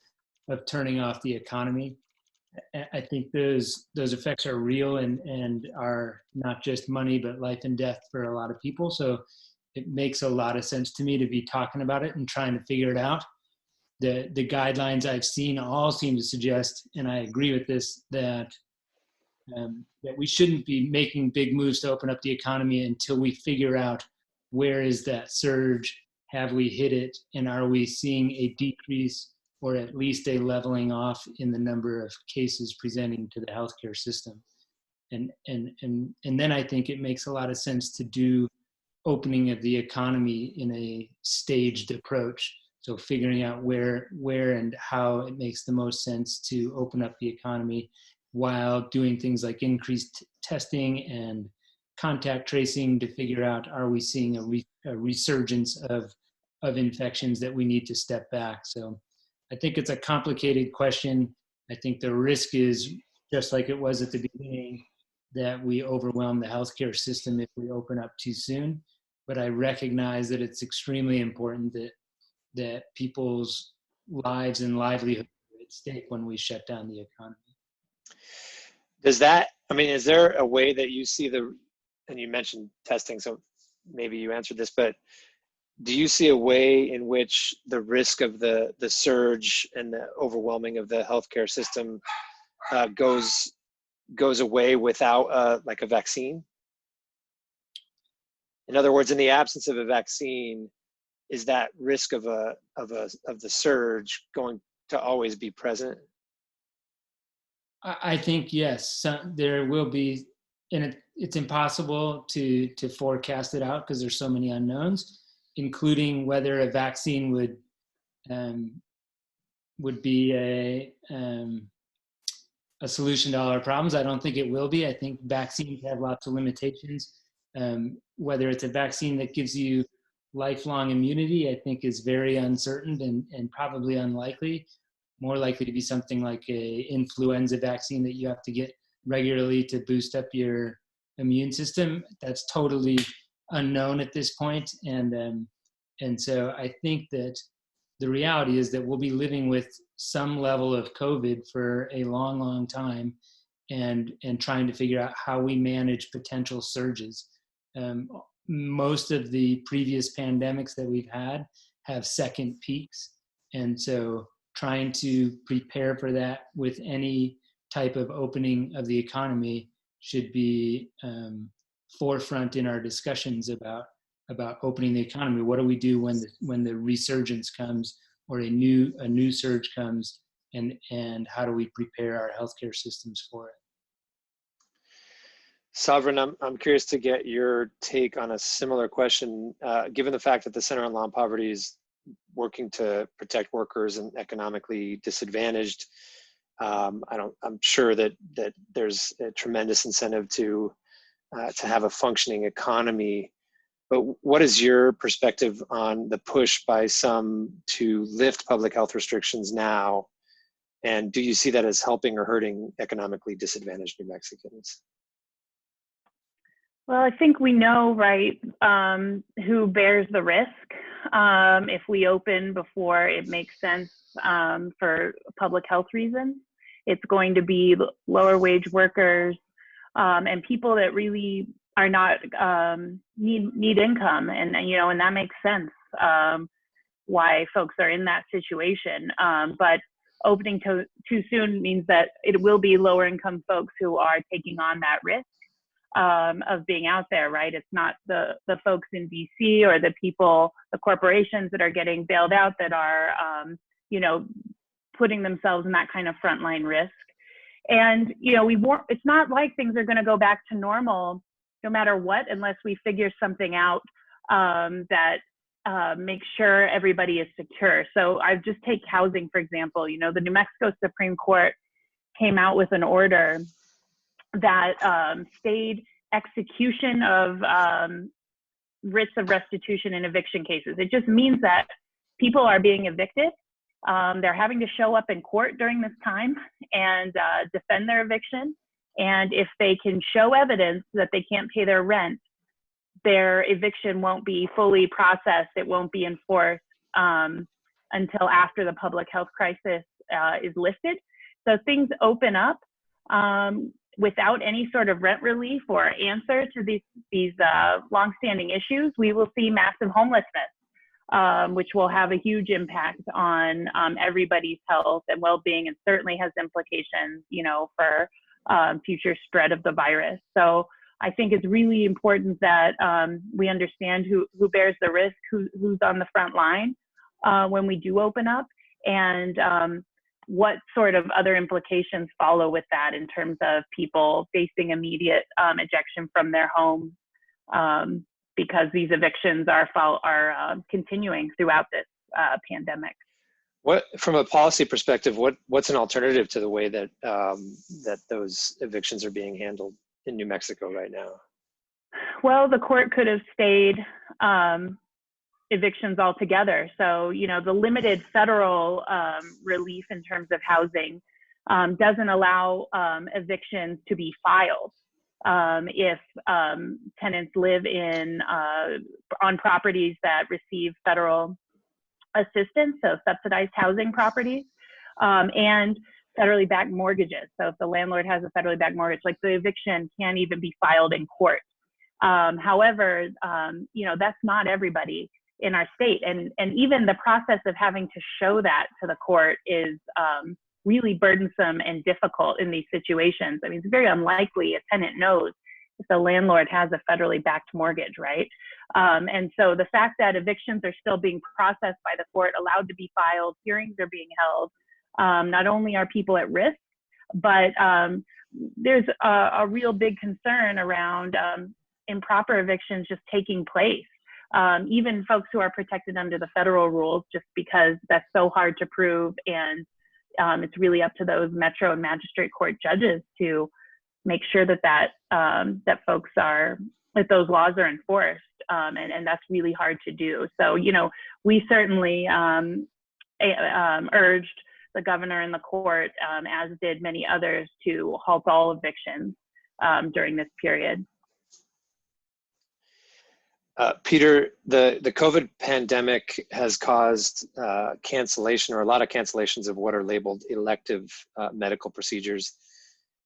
turning off the economy. I think those effects are real and are not just money, but life and death for a lot of people. So it makes a lot of sense to me to be talking about it and trying to figure it out. The guidelines I've seen all seem to suggest, and I agree with this, that we shouldn't be making big moves to open up the economy until we figure out where is that surge, have we hit it, and are we seeing a decrease or at least a leveling off in the number of cases presenting to the healthcare system. And then I think it makes a lot of sense to do opening of the economy in a staged approach. So figuring out where and how it makes the most sense to open up the economy while doing things like increased testing and contact tracing to figure out, are we seeing a resurgence of infections that we need to step back? So I think it's a complicated question. I think the risk is, just like it was at the beginning, that we overwhelm the healthcare system if we open up too soon. But I recognize that it's extremely important that people's lives and livelihood are at stake when we shut down the economy. Is there a way that you see and you mentioned testing, so maybe you answered this, but do you see a way in which the risk of the surge and the overwhelming of the healthcare system goes away without like a vaccine? In other words, in the absence of a vaccine, is that risk of the surge going to always be present? I think yes. There will be, and it's impossible to forecast it out because there's so many unknowns, including whether a vaccine would be a solution to all our problems. I don't think it will be. I think vaccines have lots of limitations. Whether it's a vaccine that gives you lifelong immunity, I think is very uncertain and probably unlikely. More likely to be something like a influenza vaccine that you have to get regularly to boost up your immune system. That's totally unknown at this point. And so I think that the reality is that we'll be living with some level of COVID for a long, long time, and trying to figure out how we manage potential surges. Most of the previous pandemics that we've had have second peaks. And so trying to prepare for that with any type of opening of the economy should be forefront in our discussions about opening the economy. What do we do when the resurgence comes, or a new surge comes, and how do we prepare our healthcare systems for it? Sovereign, I'm curious to get your take on a similar question. Given the fact that the Center on Law and Poverty is working to protect workers and economically disadvantaged, I'm sure that there's a tremendous incentive to have a functioning economy. But what is your perspective on the push by some to lift public health restrictions now? And do you see that as helping or hurting economically disadvantaged New Mexicans? Well, I think we know, right, who bears the risk if we open before it makes sense for public health reasons. It's going to be lower wage workers and people that really are not need income, and that makes sense why folks are in that situation. But opening too soon means that it will be lower income folks who are taking on that risk of being out there, right? It's not the folks in DC or the corporations that are getting bailed out that are, putting themselves in that kind of frontline risk. And, it's not like things are going to go back to normal no matter what, unless we figure something out that makes sure everybody is secure. So I just take housing, for example. The New Mexico Supreme Court came out with an order that stayed execution of writs of restitution in eviction cases. It just means that people are being evicted. They're having to show up in court during this time and defend their eviction. And if they can show evidence that they can't pay their rent, their eviction won't be fully processed. It won't be enforced until after the public health crisis is lifted. So things open up without any sort of rent relief or answer to these longstanding issues. We will see massive homelessness, which will have a huge impact on everybody's health and well-being, and certainly has implications, for future spread of the virus. So I think it's really important that we understand who bears the risk, who's on the front line when we do open up, and what sort of other implications follow with that in terms of people facing immediate ejection from their homes, because these evictions are continuing throughout this pandemic. What, from a policy perspective, what's an alternative to the way that that those evictions are being handled in New Mexico right now? Well, the court could have stayed evictions altogether. So, the limited federal relief in terms of housing doesn't allow evictions to be filed if tenants live on properties that receive federal assistance, so subsidized housing properties, and federally backed mortgages. So if the landlord has a federally backed mortgage, like, the eviction can't even be filed in court. However, that's not everybody in our state. And even the process of having to show that to the court is really burdensome and difficult in these situations. I mean, it's very unlikely a tenant knows if the landlord has a federally backed mortgage, right? And so the fact that evictions are still being processed by the court, allowed to be filed, hearings are being held, not only are people at risk, but there's a real big concern around improper evictions just taking place. Even folks who are protected under the federal rules, just because that's so hard to prove, and it's really up to those metro and magistrate court judges to make sure that folks that those laws are enforced, and that's really hard to do. So, we certainly urged the governor and the court, as did many others, to halt all evictions during this period. Peter, the COVID pandemic has caused cancellation, or a lot of cancellations of what are labeled elective medical procedures.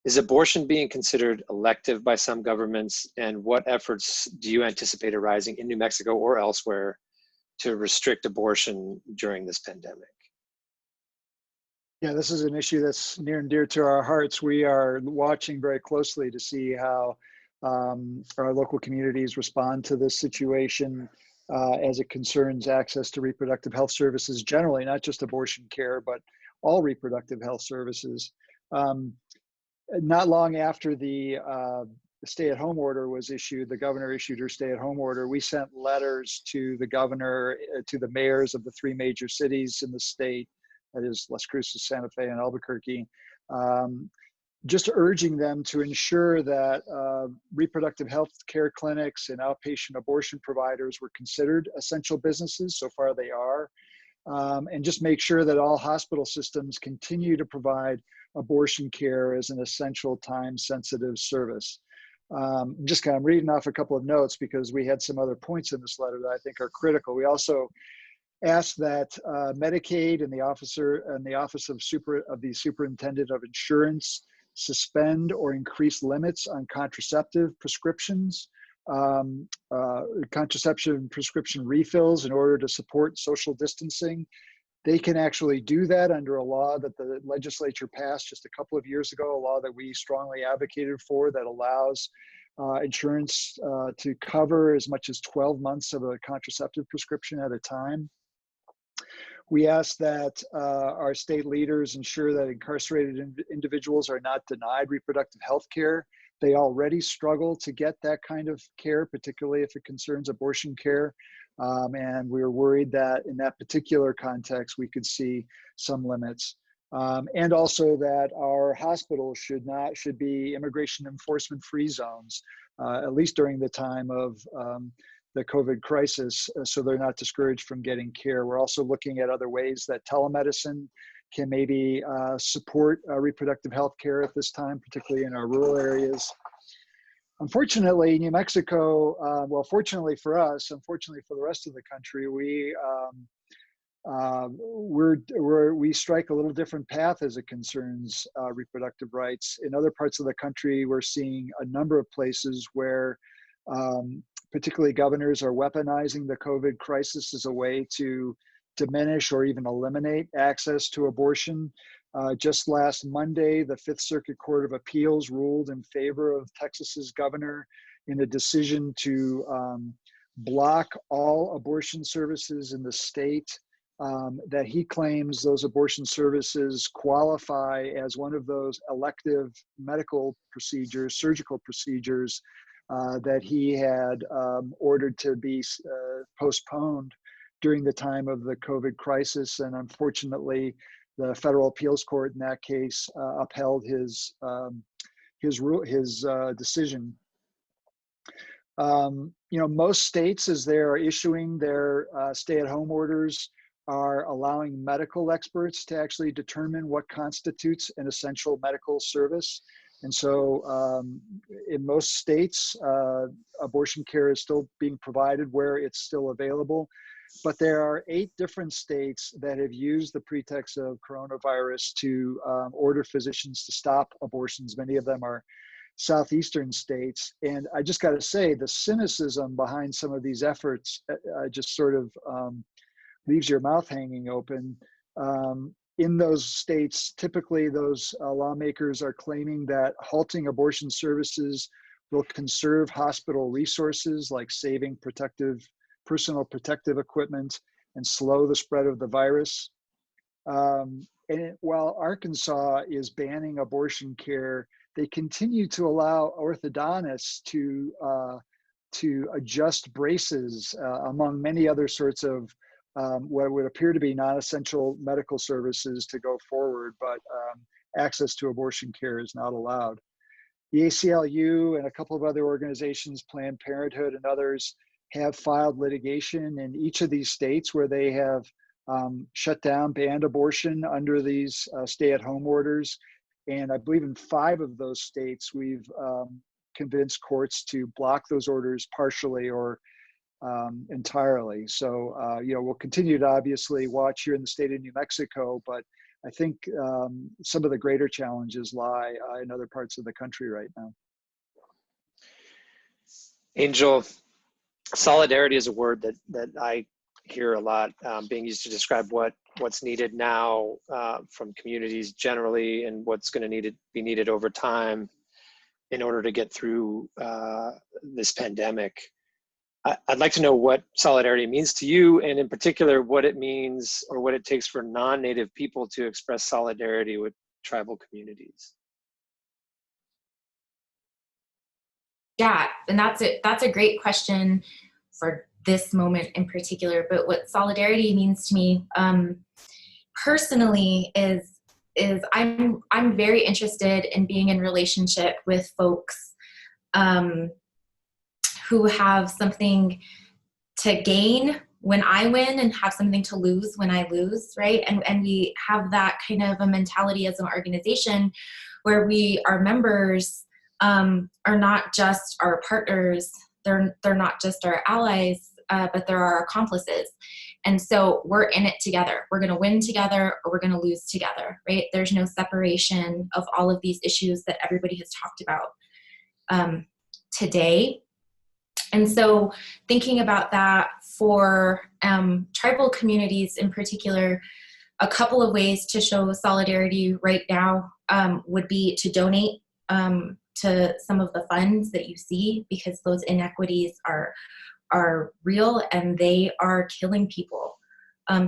Is abortion being considered elective by some governments, and what efforts do you anticipate arising in New Mexico or elsewhere to restrict abortion during this pandemic? Yeah, this is an issue that's near and dear to our hearts. We are watching very closely to see how our local communities respond to this situation as it concerns access to reproductive health services generally, not just abortion care, but all reproductive health services. Not long after the stay-at-home order was issued, the governor issued her stay-at-home order, we sent letters to the governor, to the mayors of the 3 major cities in the state, that is Las Cruces, Santa Fe, and Albuquerque, just urging them to ensure that reproductive health care clinics and outpatient abortion providers were considered essential businesses. So far they are. And just make sure that all hospital systems continue to provide abortion care as an essential time-sensitive service. I'm reading off a couple of notes because we had some other points in this letter that I think are critical. We also asked that Medicaid and the Office of the Superintendent of Insurance suspend or increase limits on contraceptive prescriptions, contraception prescription refills in order to support social distancing. They can actually do that under a law that the legislature passed just a couple of years ago, a law that we strongly advocated for that allows insurance to cover as much as 12 months of a contraceptive prescription at a time. We ask that our state leaders ensure that incarcerated individuals are not denied reproductive health care. They already struggle to get that kind of care, particularly if it concerns abortion care. And we're worried that in that particular context, we could see some limits. And also that our hospitals should be immigration enforcement free zones, at least during the time of the COVID crisis, so they're not discouraged from getting care. We're also looking at other ways that telemedicine can maybe support reproductive health care at this time, particularly in our rural areas. Unfortunately, New Mexico, well, fortunately for us, unfortunately for the rest of the country, we strike a little different path as it concerns reproductive rights. In other parts of the country, we're seeing a number of places where particularly governors are weaponizing the COVID crisis as a way to diminish or even eliminate access to abortion. Just last Monday, the Fifth Circuit Court of Appeals ruled in favor of Texas's governor in a decision to block all abortion services in the state that he claims those abortion services qualify as one of those elective medical procedures, surgical procedures that he had ordered to be postponed during the time of the COVID crisis. And unfortunately, the federal appeals court in that case upheld his decision. Most states, as they're issuing their stay-at-home orders, are allowing medical experts to actually determine what constitutes an essential medical service. And so in most states, abortion care is still being provided where it's still available. But there are 8 different states that have used the pretext of coronavirus to order physicians to stop abortions. Many of them are southeastern states. And I just got to say, the cynicism behind some of these efforts just sort of leaves your mouth hanging open. In those states, typically those lawmakers are claiming that halting abortion services will conserve hospital resources, like saving personal protective equipment and slow the spread of the virus. While Arkansas is banning abortion care, they continue to allow orthodontists to adjust braces among many other sorts of what would appear to be non-essential medical services to go forward, but access to abortion care is not allowed. The ACLU and a couple of other organizations, Planned Parenthood and others, have filed litigation in each of these states where they have shut down, banned abortion under these stay-at-home orders. And I believe in 5 of those states, we've convinced courts to block those orders partially or entirely. So, we'll continue to obviously watch here in the state of New Mexico, but I think some of the greater challenges lie in other parts of the country right now. Angel, solidarity is a word that I hear a lot being used to describe what's needed now from communities generally, and what's going to be needed over time in order to get through this pandemic. I'd like to know what solidarity means to you, and in particular, what it means or what it takes for non-Native people to express solidarity with tribal communities. Yeah, and that's a great question for this moment in particular. But what solidarity means to me personally is I'm very interested in being in relationship with folks who have something to gain when I win and have something to lose when I lose, right? And we have that kind of a mentality as an organization where our members are not just our partners, they're not just our allies, but they're our accomplices. And so we're in it together. We're going to win together or we're going to lose together, right? There's no separation of all of these issues that everybody has talked about today. And so thinking about that for tribal communities in particular, a couple of ways to show solidarity right now would be to donate to some of the funds that you see, because those inequities are real and they are killing people.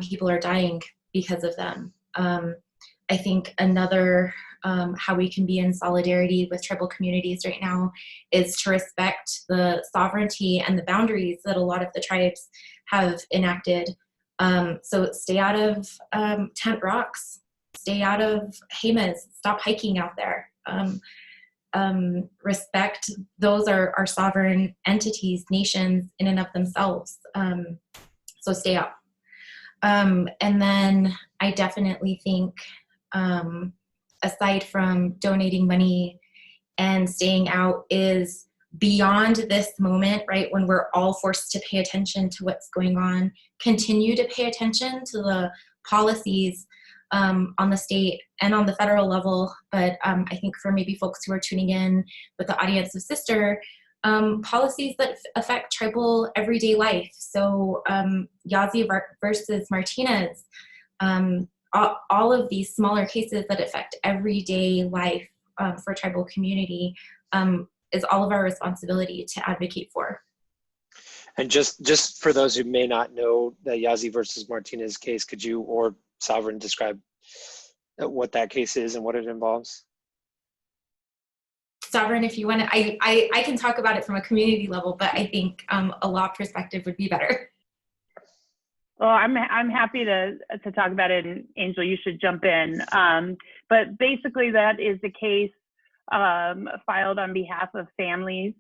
People are dying because of them. I think another how we can be in solidarity with tribal communities right now is to respect the sovereignty and the boundaries that a lot of the tribes have enacted. So stay out of tent rocks, stay out of hemas, stop hiking out there. Respect, those are sovereign entities, nations in and of themselves. So stay out. And then I definitely think, aside from donating money and staying out, is beyond this moment, right, when we're all forced to pay attention to what's going on, continue to pay attention to the policies on the state and on the federal level. But I think for maybe folks who are tuning in with the audience of Sister, policies that affect tribal everyday life. So Yazzie versus Martinez, all of these smaller cases that affect everyday life for tribal community is all of our responsibility to advocate for. And just for those who may not know the Yazzie versus Martinez case, could you or Sovereign describe what that case is and what it involves? Sovereign, if you want to, I can talk about it from a community level, but I think a law perspective would be better. Well, I'm happy to talk about it, and Angel, you should jump in. But basically, that is the case filed on behalf of families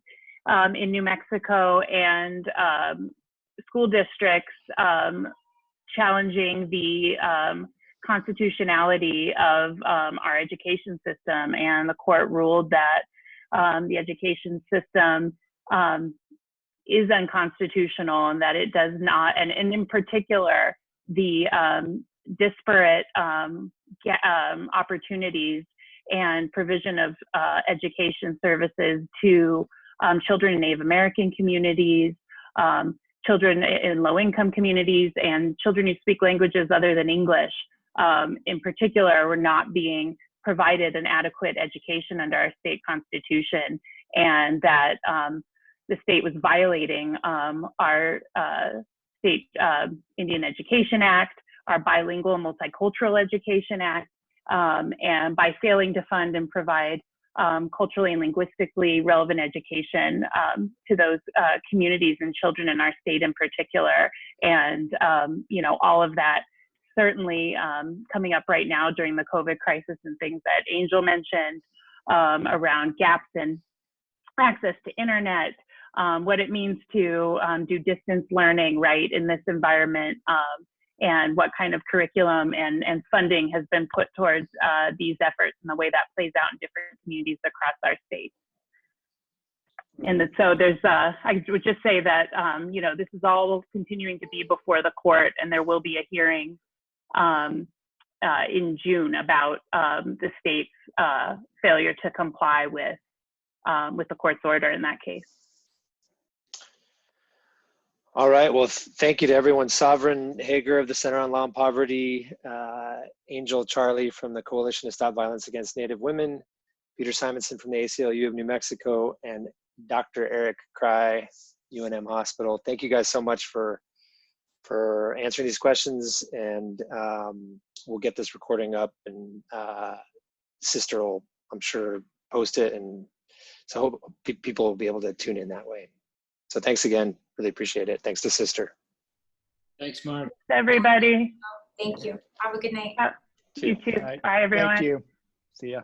in New Mexico and school districts challenging the constitutionality of our education system. And the court ruled that the education system is unconstitutional and that it does not, and in particular, the disparate opportunities and provision of education services to children in Native American communities, children in low-income communities, and children who speak languages other than English, in particular, were not being provided an adequate education under our state constitution, and that the state was violating our state Indian Education Act, our Bilingual and Multicultural Education Act, and by failing to fund and provide culturally and linguistically relevant education to those communities and children in our state in particular. And, all of that certainly coming up right now during the COVID crisis and things that Angel mentioned around gaps in access to internet, what it means to do distance learning, right, in this environment, and what kind of curriculum and funding has been put towards these efforts and the way that plays out in different communities across our state. And so there's, I would just say that, you know, this is all continuing to be before the court, and there will be a hearing in June about the state's failure to comply with the court's order in that case. All right, well, thank you to everyone. Sovereign Hager of the Center on Law and Poverty, Angel Charlie from the Coalition to Stop Violence Against Native Women, Peter Simonson from the ACLU of New Mexico, and Dr. Erik Kraai, UNM Hospital. Thank you guys so much for answering these questions, and we'll get this recording up, and Sister will, I'm sure, post it, and so I hope people will be able to tune in that way. So thanks again, really appreciate it. Thanks to Sister. Thanks, Mark. Everybody. Thank you. Have a good night. You too. All right. Bye, everyone. Thank you. See ya.